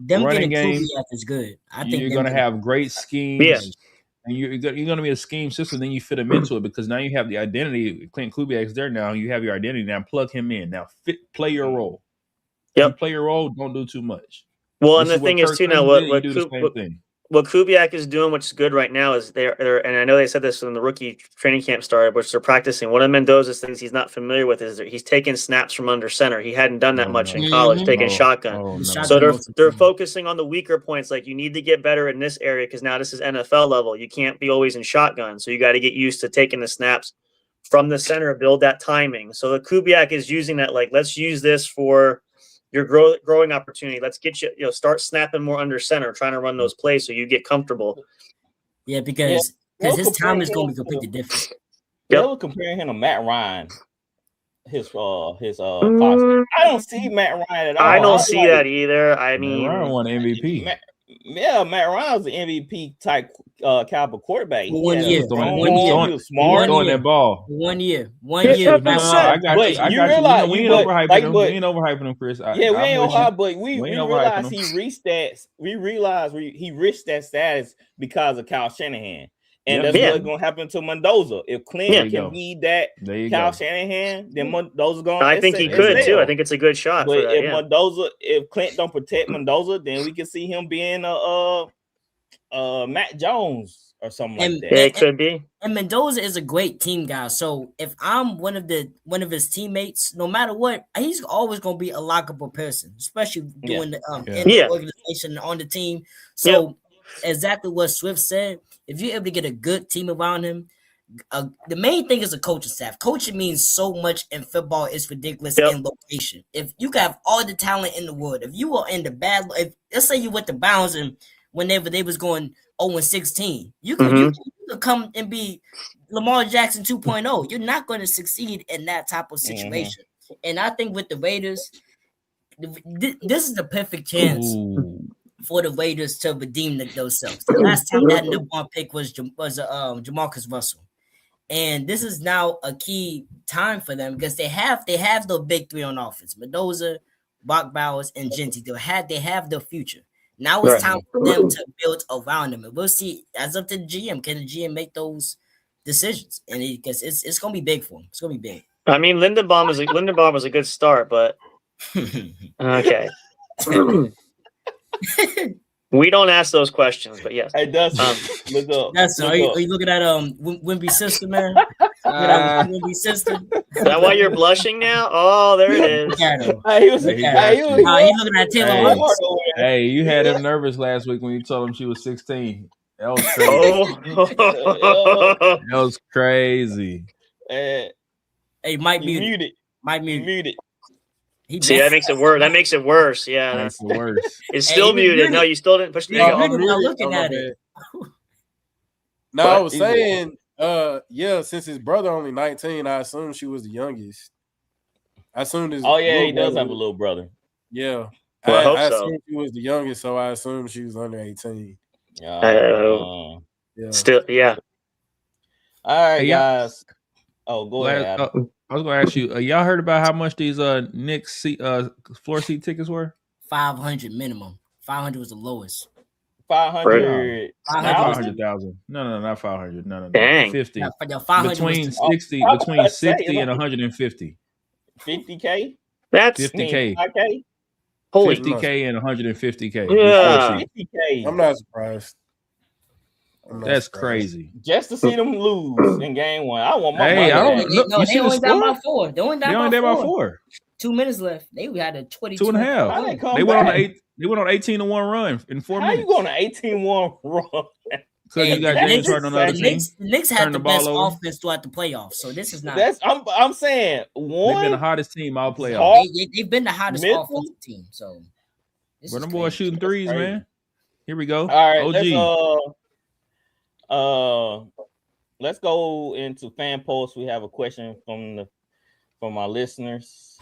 Speaker 6: running game.
Speaker 4: Is good. I think
Speaker 6: you're gonna have great schemes, and you're gonna be a scheme system. Then you fit them into it because now you have the identity. Clint Kubiak's there now. You have your identity now. Plug him in now. Play your role. You play your role. Don't do too much.
Speaker 3: Well, and the thing is too now what Kubiak is doing, which is good right now, is they're and I know they said this when the rookie training camp started, which they're practicing. One of Mendoza's things he's not familiar with is that he's taking snaps from under center. He hadn't done that much in college, taking shotgun. So they're focusing on the weaker points, like you need to get better in this area because now this is NFL level. You can't be always in shotgun, so you got to get used to taking the snaps from the center, build that timing. So the Kubiak is using that, like, let's use this for your growing opportunity. Let's get you, start snapping more under center, trying to run those plays so you get comfortable.
Speaker 4: Yeah, because his time is going to be completely different.
Speaker 9: They were comparing him to Matt Ryan. His I don't see Matt Ryan at all.
Speaker 3: I don't see that either. I mean,
Speaker 6: Ryan won MVP.
Speaker 9: Matt Ryan was an MVP type caliber quarterback.
Speaker 4: One year.
Speaker 9: He was smart.
Speaker 6: Throwing that ball.
Speaker 4: 1 year.
Speaker 6: I got you.
Speaker 9: Realize
Speaker 6: we ain't overhyping him. We ain't overhyping him, Chris.
Speaker 9: We ain't overhyping, but we realized he reached that. We realized he reached that status because of Kyle Shanahan. And that's what's going to happen to Mendoza. If Clint can be that Kyle Shanahan, then Mendoza's going to...
Speaker 3: I think he could, too. I think it's a good shot.
Speaker 9: But if Clint don't protect Mendoza, then we can see him being Matt Jones or something like that.
Speaker 3: It could be.
Speaker 4: And Mendoza is a great team guy. So if I'm one of his teammates, no matter what, he's always going to be a lockable person, especially doing the in the organization on the team. So exactly what Swift said. If you're able to get a good team around him, the main thing is a coaching staff. Coaching means so much in football. It's ridiculous in location. If you have all the talent in the world, if you are in the bad, let's say you went to Bounds and whenever they was going 0-16, you could come and be Lamar Jackson 2.0. You're not going to succeed in that type of situation. And I think with the Raiders, this is the perfect chance for the Raiders to redeem themselves. The last time that number one pick was Jamarcus Russell, and this is now a key time for them because they have the big three on offense: Mendoza, Brock Bowers, and Gentry. They have the future. Now it's time for them to build around them, and we'll see. As up to the GM, can the GM make those decisions? And because it's going to be big for him. It's going to be big.
Speaker 3: I mean, Lindenbaum was a good start, but okay. We don't ask those questions, but yes.
Speaker 9: Hey, Dustin, look up.
Speaker 4: Dustin, are you looking at Wemby sister, man? Wemby sister.
Speaker 3: Is that why you're blushing now? Oh, there it is.
Speaker 9: He was looking
Speaker 4: at Taylor Woods.
Speaker 6: Hey, you had him nervous last week when you told him she was 16. That was crazy. That was crazy.
Speaker 4: Hey, Mike muted. Mike muted.
Speaker 3: See, that makes it worse. That makes it worse. Yeah,
Speaker 6: that's worse.
Speaker 3: It's still muted. No, you still didn't push the
Speaker 4: I'm looking at it.
Speaker 5: No, I was saying, since his brother only 19, I assume she was the youngest. I assumed his.
Speaker 9: Oh yeah, he does have a little brother.
Speaker 5: Yeah,
Speaker 3: well,
Speaker 5: I assumed she was the youngest, so I assumed she was under 18.
Speaker 3: Still, yeah.
Speaker 9: All right, guys. Oh, go ahead.
Speaker 6: I was going to ask you, y'all heard about how much these Knicks floor seat tickets were?
Speaker 4: 500 minimum. 500 was the lowest.
Speaker 9: 500,000.
Speaker 6: No, not 500. No.
Speaker 3: Dang.
Speaker 6: 50.
Speaker 4: Between
Speaker 6: 60 and 150.
Speaker 9: 50K?
Speaker 3: That's
Speaker 6: 50K.
Speaker 9: 50K?
Speaker 3: Holy
Speaker 6: 50K and 150K.
Speaker 3: Yeah.
Speaker 9: 50K.
Speaker 5: I'm not surprised.
Speaker 6: That's crazy.
Speaker 9: Just to see them lose in game one. I want my money.
Speaker 6: I don't look.
Speaker 4: No, they only down by 4. They only down by 4. 2 minutes left. They had a 22.
Speaker 6: 2.5. They went on an 18-1 run in 4 minutes.
Speaker 9: How you going on an 18-1 run?
Speaker 6: Because you got James Harden on the other team.
Speaker 4: The Knicks had the best offense throughout the playoffs, so this is not.
Speaker 9: I'm saying
Speaker 6: they've been the hottest team all playoffs.
Speaker 4: They've been the hottest offensive team. So
Speaker 6: we're the boys shooting threes, man. Here we go.
Speaker 9: All right, let's go into fan posts. We have a question from our listeners.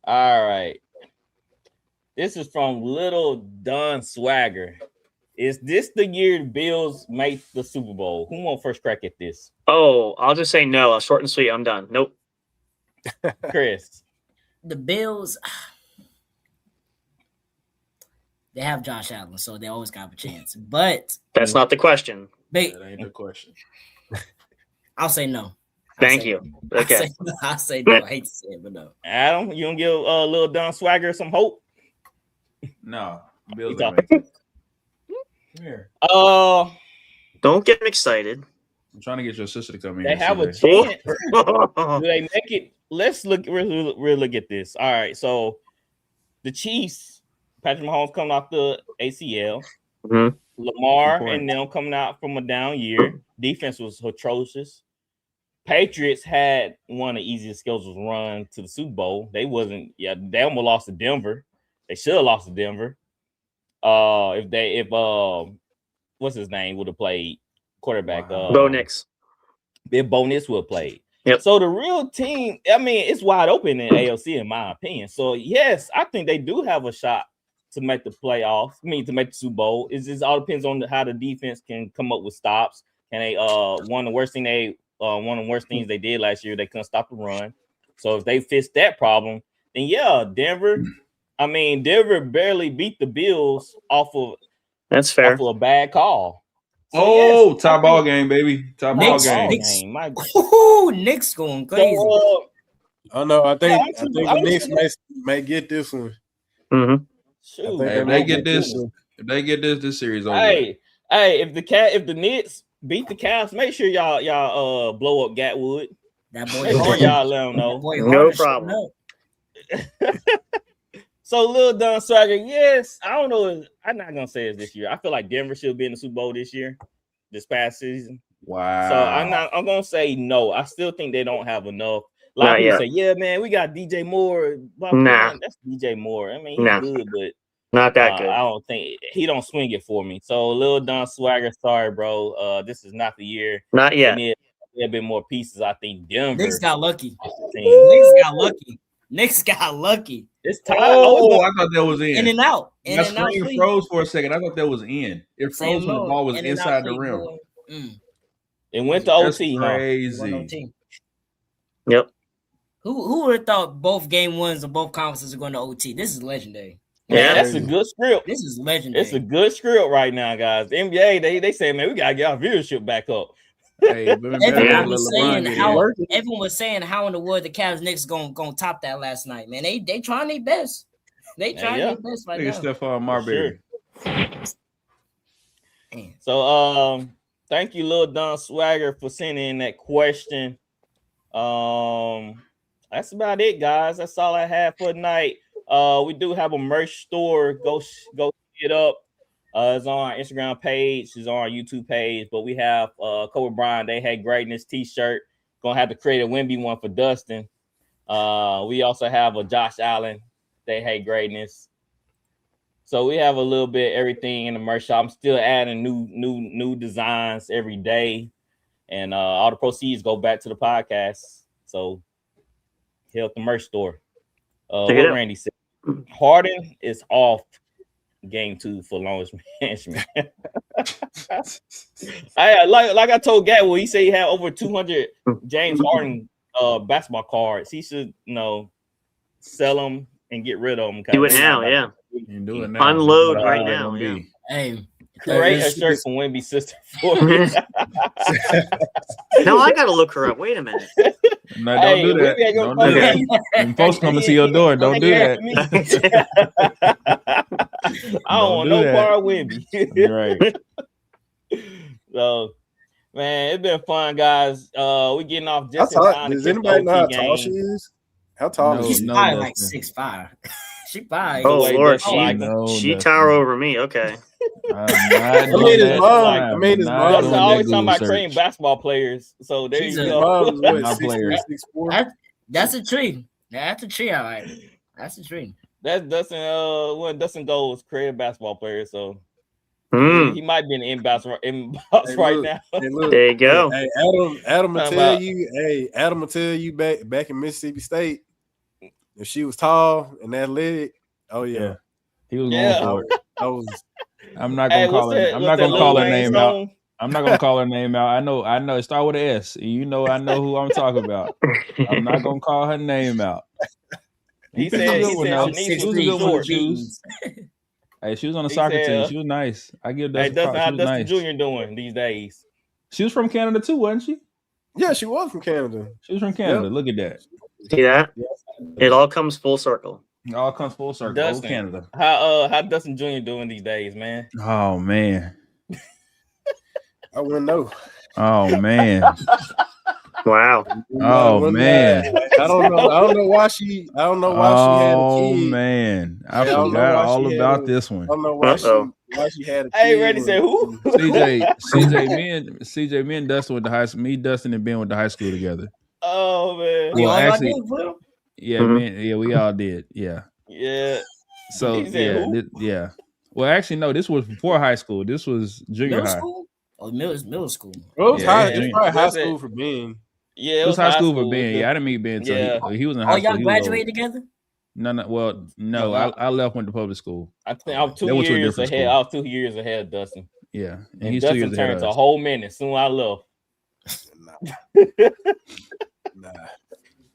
Speaker 9: All right. This is from Little Don Swagger. Is this the year the Bills make the Super Bowl? Who wants first crack at this?
Speaker 3: Oh, I'll just say no. I'll short and sweet. I'm done. Nope.
Speaker 9: Chris.
Speaker 4: The Bills, they have Josh Allen, so they always got a chance. But
Speaker 3: that's not the question.
Speaker 6: That ain't the question.
Speaker 4: I'll say no.
Speaker 3: Thank you. Okay.
Speaker 4: I'll say no. I hate to say it, but no.
Speaker 9: Adam, you gonna give Little Don Swagger some hope?
Speaker 6: No. Bills
Speaker 9: here.
Speaker 3: Don't get him excited.
Speaker 6: I'm trying to get your sister to come in.
Speaker 9: They have a chance. Do they make it? Let's look. We'll look at this. All right. So the Chiefs, Patrick Mahomes coming off the ACL.
Speaker 3: Mm-hmm.
Speaker 9: Lamar and them coming out from a down year. Defense was atrocious. Patriots had one of the easiest schedules run to the Super Bowl. They wasn't. Yeah, they almost lost to Denver. They should have lost to Denver. If what's his name would have played quarterback?
Speaker 3: Bo Nix.
Speaker 9: If Bo Nix would have played.
Speaker 3: Yep.
Speaker 9: So the real team, I mean, it's wide open in AFC in my opinion. So yes, I think they do have a shot to make the playoffs. I mean, to make the Super Bowl. It just all depends on how the defense can come up with stops. Can they? One of the worst things they did last year, they couldn't stop the run. So if they fix that problem, then yeah, Denver. I mean, Denver barely beat the Bills off of a bad call.
Speaker 6: So yes, top ball game, baby. Top ball game.
Speaker 4: Knicks going crazy.
Speaker 5: I know. I think the Knicks may get this one.
Speaker 3: Mm-hmm.
Speaker 9: Shoot,
Speaker 6: if they get this series over.
Speaker 9: Hey, if the Knicks beat the Cavs, make sure y'all blow up Gatwood.
Speaker 4: That boy,
Speaker 9: make sure y'all let them know.
Speaker 3: No problem.
Speaker 9: So Lil Don Swagger, yes, I don't know. I'm not gonna say it's this year. I feel like Denver should be in the Super Bowl this past season.
Speaker 6: Wow.
Speaker 9: So I'm gonna say no. I still think they don't have enough. A lot of people say, yeah, man, we got DJ Moore. Man, that's DJ Moore. I mean, he's good, but
Speaker 3: not that good.
Speaker 9: I don't think he don't swing it for me. So Lil Don Swagger, sorry, bro. This is not the year.
Speaker 3: Not yet.
Speaker 9: There have been more pieces. I think Denver.
Speaker 4: Knicks got lucky. Knicks got lucky.
Speaker 9: It's tied.
Speaker 6: Oh, I thought that was
Speaker 4: in and out.
Speaker 6: My screen froze for a second. I thought that was in. It froze when the ball was inside the rim.
Speaker 9: It went to OT.
Speaker 6: Crazy.
Speaker 3: Yep.
Speaker 4: Who would have thought both game ones of both conferences are going to OT? This is legendary.
Speaker 9: Yeah, that's a good script.
Speaker 4: This is legendary.
Speaker 9: It's a good script right now, guys. The NBA, they say, man, we gotta get our viewership back up.
Speaker 6: Hey,
Speaker 4: everyone was saying how in the world the Cavs Knicks gonna top that last night, man. They trying their best. They trying their best right now.
Speaker 6: Stephon Marbury.
Speaker 9: Sure. So thank you, Lil Don Swagger, for sending in that question. That's about it, guys. That's all I have for tonight. We do have a merch store. Go hit up. It's on our Instagram page. It's on our YouTube page. But we have Kobe Bryant, They Had Greatness t-shirt. Gonna have to create a Wemby one for Dustin. We also have a Josh Allen, They Had Greatness. So we have a little bit everything in the merch shop. I'm still adding new designs every day, and all the proceeds go back to the podcast. So hit up the merch store. What Randy said, Harden is off game 2 for longest management. Like I told Gatwood, he said he had over 200 James Harden basketball cards. He should sell them and get rid of them.
Speaker 3: Do it now, yeah.
Speaker 6: Do it now.
Speaker 3: Unload right now. Yeah.
Speaker 4: Hey,
Speaker 9: create a shirt from Wemby's sister for me.
Speaker 3: No, I gotta look her up. Wait a minute.
Speaker 6: No, don't do that. Don't do that. When folks come to your door, don't do that.
Speaker 9: I don't want no part of Wemby.
Speaker 6: Right.
Speaker 9: So, man, it's been fun, guys. We getting off just in time.
Speaker 5: Does anybody know how tall she is? How tall is she?
Speaker 4: She's probably like 6'5". She probably.
Speaker 3: Oh Lord,
Speaker 6: she
Speaker 3: tower over me. Okay.
Speaker 6: I
Speaker 5: mean, his mom.
Speaker 9: Dustin always talking about creating basketball players. So there you go.
Speaker 4: That's a tree. That's a tree. All right. That's a tree.
Speaker 9: That's Dustin. When Dustin goes, create a basketball player. So he might be in the inbox right now.
Speaker 5: Hey, look,
Speaker 3: there you go.
Speaker 5: Hey, Adam will tell you. Hey, Adam will tell you back in Mississippi State, if she was tall and athletic, oh yeah,
Speaker 6: he was going for it. I'm not gonna call her. I'm not gonna call her name out. I'm not gonna call her name out. I know. It starts with an S. You know, I know who I'm talking about. I'm not gonna call her name out.
Speaker 9: He said she was a good one to choose.
Speaker 6: Hey, she was on the soccer team. She was nice. I give Dustin.
Speaker 9: Hey, how Dustin Jr. doing these days?
Speaker 6: She was from Canada too, wasn't she?
Speaker 5: Yeah, she was from Canada.
Speaker 6: She was from Canada. Yep. Look at that.
Speaker 3: See that? It all comes full circle.
Speaker 6: It all comes full circle.
Speaker 9: Dustin,
Speaker 6: Canada.
Speaker 9: How Dustin Jr. doing these days, man?
Speaker 6: Oh man.
Speaker 5: I wouldn't know.
Speaker 6: Oh man.
Speaker 3: Wow.
Speaker 6: Oh man.
Speaker 5: I don't know why she had a kid.
Speaker 6: Oh man. I forgot all about this one.
Speaker 5: I don't know why she had a kid.
Speaker 9: Hey, Reddy said who?
Speaker 6: CJ, me and Dustin went to high school. Me, Dustin, and Ben went to high school together.
Speaker 9: Oh man.
Speaker 6: Well, actually, we all did. Yeah.
Speaker 9: Yeah.
Speaker 6: So yeah. Well, actually, no. This was before high school. This was junior high.
Speaker 4: School? Oh, middle school.
Speaker 5: Well, it's probably high school for Ben.
Speaker 9: Yeah,
Speaker 6: it was high school for Ben. Yeah, I didn't meet Ben until he was in high school.
Speaker 4: Oh, y'all graduated together?
Speaker 6: No. Well, no. I left, went to public school.
Speaker 9: I think I was 2 years ahead. School. I was 2 years ahead of Dustin.
Speaker 6: Yeah,
Speaker 9: and he's Dustin 2 years turned to a whole minute soon I left. Nah.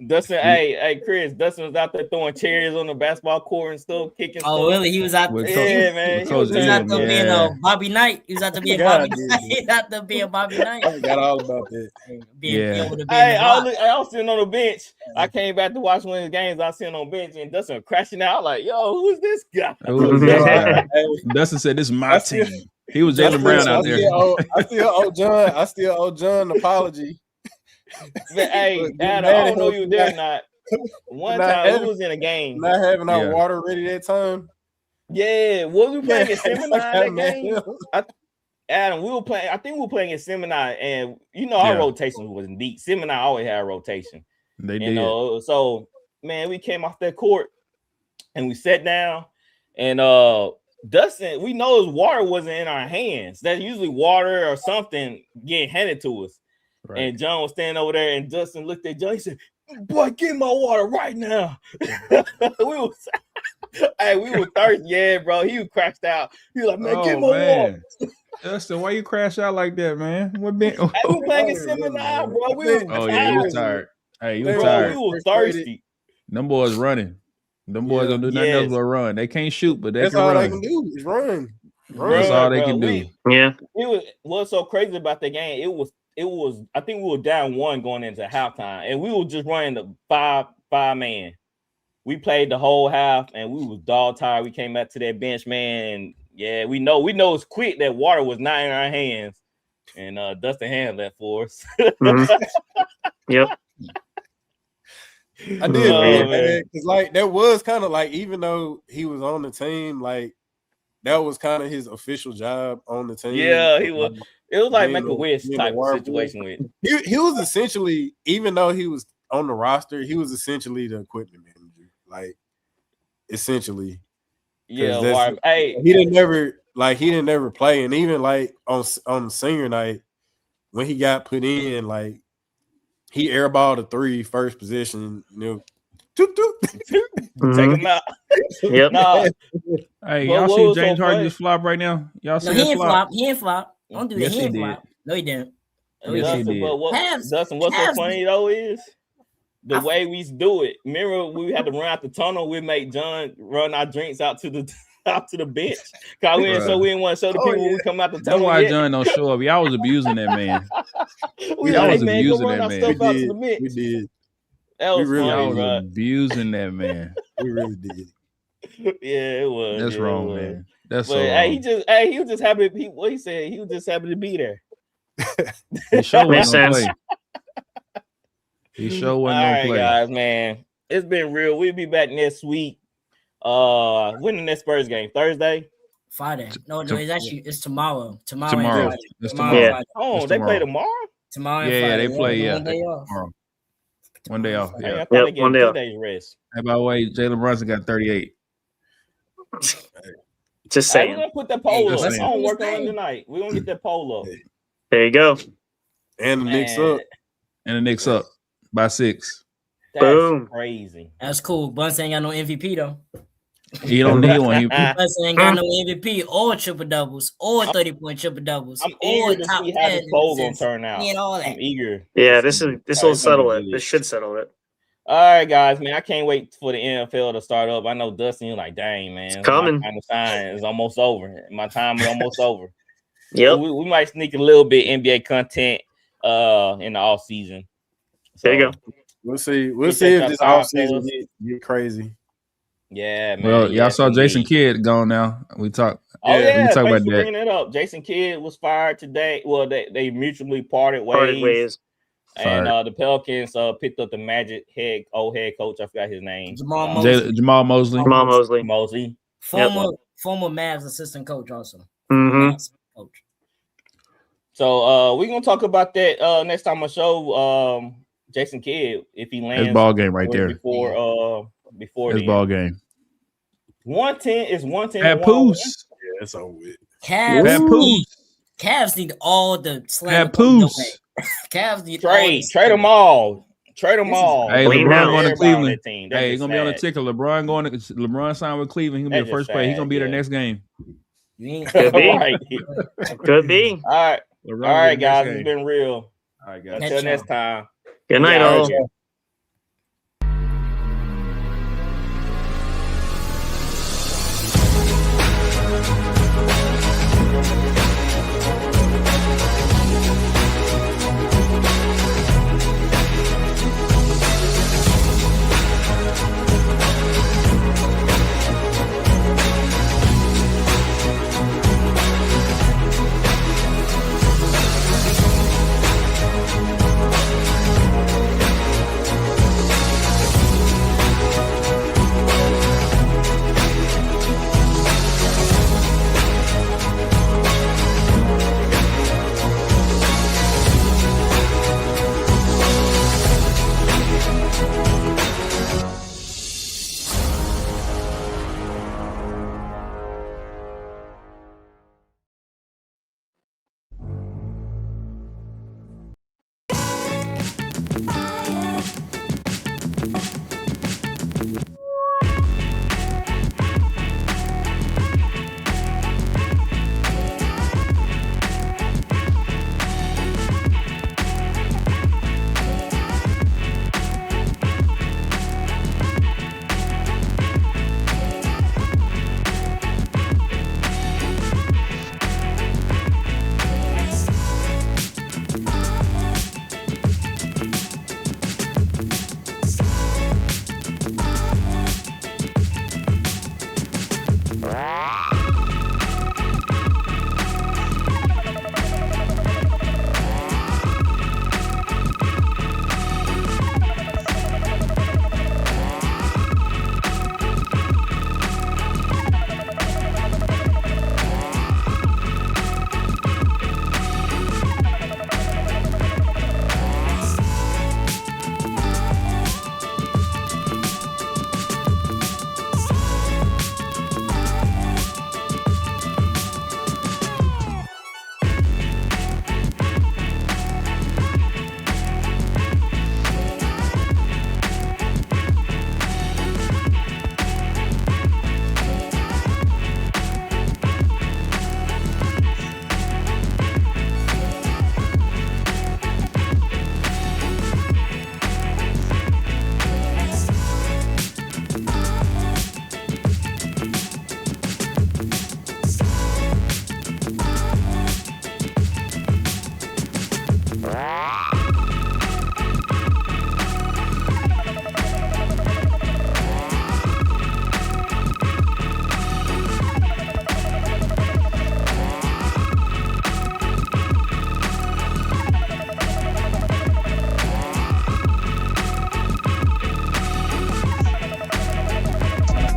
Speaker 9: Dustin, hey, Chris, Dustin was out there throwing chairs on the basketball court and stuff, kicking.
Speaker 4: Oh,
Speaker 9: stuff.
Speaker 4: Really? He was out there.
Speaker 9: Man.
Speaker 4: He was out there being Bobby Knight. He was out there being Bobby Knight. He was out there being Bobby Knight.
Speaker 5: I forgot all about that.
Speaker 9: I was sitting on the bench. I came back to watch one of the games. I was sitting on the bench and Dustin crashing out like, yo, who's this guy?
Speaker 6: Dustin said, this is my team. He was Jaylen Brown out there.
Speaker 5: I still owe John an apology.
Speaker 9: But, hey, Adam, I don't know you there or not. One time we was in a game.
Speaker 5: Not having our water ready that time.
Speaker 9: Yeah, what we playing in Seminole that game? Adam, we were playing. I think we were playing in Seminole, and our rotation was deep. Seminole always had a rotation.
Speaker 6: They did.
Speaker 9: So man, we came off that court and we sat down, and Dustin, we know his water wasn't in our hands. That's usually water or something getting handed to us. Right. And John was standing over there, and Dustin looked at John. He said, "Boy, get my water right now." we were thirsty, yeah, bro. He was crashed out. He was like, "Man, get my water."
Speaker 6: Dustin, why you crash out like that, man? What been?
Speaker 9: We were playing in Seminole, bro.
Speaker 6: You was tired. Hey, you were tired.
Speaker 9: We were thirsty.
Speaker 6: Them boys running. Them boys don't do nothing else but run. They can't shoot, but they can run.
Speaker 5: That's all they can do is run.
Speaker 6: That's all they can do.
Speaker 3: Yeah.
Speaker 9: What's so crazy about the game? It was. I think we were down 1 going into halftime, and we were just running the five man. We played the whole half, and we was dog tired. We came back to that bench, man. And yeah, we know it's quick that water was not in our hands, and Dustin handled that for us.
Speaker 3: Yep.
Speaker 5: I did, because like that was kind of like, even though he was on the team, like that was kind of his official job on the team.
Speaker 9: Yeah, he was. It was like make a wish type of situation with.
Speaker 5: He was essentially, even though he was on the roster, he was essentially the equipment manager. Like essentially.
Speaker 9: Yeah,
Speaker 5: he didn't never play, and even like on senior night when he got put in, like he airballed a 3 first position,
Speaker 9: take him out.
Speaker 3: Yep.
Speaker 9: Nah.
Speaker 6: Hey, y'all see James Harden just flop right now? Y'all see
Speaker 4: he ain't flop. Don't do that.
Speaker 6: Yes,
Speaker 4: he ain't flop. No, he didn't.
Speaker 9: Dustin, what's so funny though is the way we do it. Remember, we had to run out the tunnel. We made John run our drinks out to the bench. Cause we didn't want to show the people when we come out the tunnel.
Speaker 6: That's why John don't show up. Y'all was abusing that man.
Speaker 9: We was abusing that man.
Speaker 5: We did.
Speaker 9: That was
Speaker 6: funny, bro. Abusing that man.
Speaker 5: We really did.
Speaker 9: Yeah, it was.
Speaker 6: That's wrong, man. That's
Speaker 9: but,
Speaker 6: so
Speaker 9: wrong. He was just happy. What he said, he was just happy to be there.
Speaker 6: He sure
Speaker 3: Makes
Speaker 6: wasn't gonna
Speaker 3: sense.
Speaker 6: play. He sure wasn't
Speaker 9: All
Speaker 6: gonna
Speaker 9: right,
Speaker 6: play.
Speaker 9: guys, man. It's been real. We'll be back next week. When the next Spurs game? Thursday?
Speaker 4: Friday. No, it's tomorrow. Tomorrow.
Speaker 6: Tomorrow.
Speaker 4: And Friday.
Speaker 6: It's
Speaker 4: Tomorrow.
Speaker 6: tomorrow.
Speaker 4: And Friday.
Speaker 9: Oh,
Speaker 6: It's
Speaker 9: they play
Speaker 6: tomorrow.
Speaker 9: tomorrow?
Speaker 4: Tomorrow and
Speaker 6: Yeah,
Speaker 4: Friday.
Speaker 6: they play. Yeah,
Speaker 4: One day off.
Speaker 6: tomorrow. One day off.
Speaker 9: Dang,
Speaker 6: Yeah.
Speaker 9: I thought they
Speaker 3: Yep,
Speaker 9: gave
Speaker 3: one day
Speaker 9: 2
Speaker 3: off.
Speaker 9: days rest.
Speaker 6: And by the way, Jalen Brunson got 38.
Speaker 3: Just
Speaker 9: Hey, we're
Speaker 3: saying.
Speaker 9: gonna put that poll
Speaker 6: Just
Speaker 9: up.
Speaker 6: saying.
Speaker 9: I'm gonna work on it tonight. We're gonna get that poll up.
Speaker 3: There you go.
Speaker 5: And the Knicks
Speaker 9: Man,
Speaker 5: up.
Speaker 6: And the Knicks up by 6.
Speaker 9: That's
Speaker 3: Boom.
Speaker 9: crazy.
Speaker 4: That's cool. Bunce ain't got no MVP though.
Speaker 6: He don't need one.
Speaker 4: Bunce ain't got no MVP or triple doubles or 30-point triple doubles.
Speaker 9: I'm
Speaker 4: or
Speaker 9: eager to
Speaker 4: top
Speaker 9: see how
Speaker 4: 10
Speaker 9: this poll gonna
Speaker 4: assists.
Speaker 9: turn out.
Speaker 4: And all that.
Speaker 9: I'm eager.
Speaker 3: Yeah, this will
Speaker 9: It's gonna
Speaker 3: settle
Speaker 9: be
Speaker 3: it.
Speaker 9: good.
Speaker 3: This should settle it.
Speaker 9: All right, guys, man. I can't wait for the NFL to start up. I know Dustin, you're like, dang, man.
Speaker 3: It's coming.
Speaker 9: My time to shine is almost over. My time is almost over.
Speaker 3: Yep.
Speaker 9: We might sneak a little bit NBA content in the off season.
Speaker 3: There you go.
Speaker 5: We'll see. We'll
Speaker 9: Appreciate
Speaker 5: see if
Speaker 9: y'all
Speaker 5: this
Speaker 9: time,
Speaker 5: offseason
Speaker 9: fellas.
Speaker 5: get crazy.
Speaker 9: Yeah, man.
Speaker 6: Well, y'all
Speaker 9: yes,
Speaker 6: saw
Speaker 9: indeed.
Speaker 6: Jason Kidd gone now. We talked.
Speaker 9: Oh
Speaker 5: Yeah,
Speaker 9: yeah,
Speaker 6: we talk
Speaker 9: thanks
Speaker 6: about
Speaker 9: for
Speaker 6: that.
Speaker 9: bringing it up. Jason Kidd was fired today. Well, they mutually parted ways. And the Pelicans picked up the Magic old head coach. I forgot his name.
Speaker 4: Jamal Mosley.
Speaker 6: Jamal Mosley.
Speaker 3: Jamal Mosley.
Speaker 9: Mosley.
Speaker 4: Former Mavs assistant coach also.
Speaker 3: Mm-hmm.
Speaker 4: Mavs coach.
Speaker 9: So we're gonna talk about that next time on the show. Jason Kidd, if he lands
Speaker 6: His ball game right there.
Speaker 9: before
Speaker 6: His
Speaker 9: the
Speaker 6: ball
Speaker 9: end.
Speaker 6: game.
Speaker 9: 110 is 110.
Speaker 6: Papoose.
Speaker 5: Yeah, it's over with.
Speaker 4: Cavs need all the slander.
Speaker 6: Papoose.
Speaker 4: Cavs need
Speaker 9: Trade them all. Trade them all.
Speaker 6: Hey,
Speaker 3: Clean
Speaker 6: LeBron
Speaker 3: house.
Speaker 6: going to
Speaker 9: Everybody on
Speaker 6: Cleveland.
Speaker 9: that team. That's
Speaker 6: Hey, he's
Speaker 9: just
Speaker 6: gonna be on the
Speaker 9: sad.
Speaker 6: ticket. LeBron signed with Cleveland. He's gonna be
Speaker 9: That's
Speaker 6: the first
Speaker 9: just
Speaker 6: play. He's
Speaker 9: sad,
Speaker 6: gonna be there
Speaker 9: yeah.
Speaker 6: next game.
Speaker 4: You ain't
Speaker 3: Could be.
Speaker 9: Right.
Speaker 3: Could be.
Speaker 9: All right.
Speaker 6: LeBron
Speaker 9: All right,
Speaker 6: be there
Speaker 9: guys.
Speaker 6: next
Speaker 9: It's
Speaker 6: game.
Speaker 9: been real.
Speaker 6: All right, guys.
Speaker 9: Until next time.
Speaker 3: Good night,
Speaker 9: Yeah,
Speaker 3: all.
Speaker 9: yeah.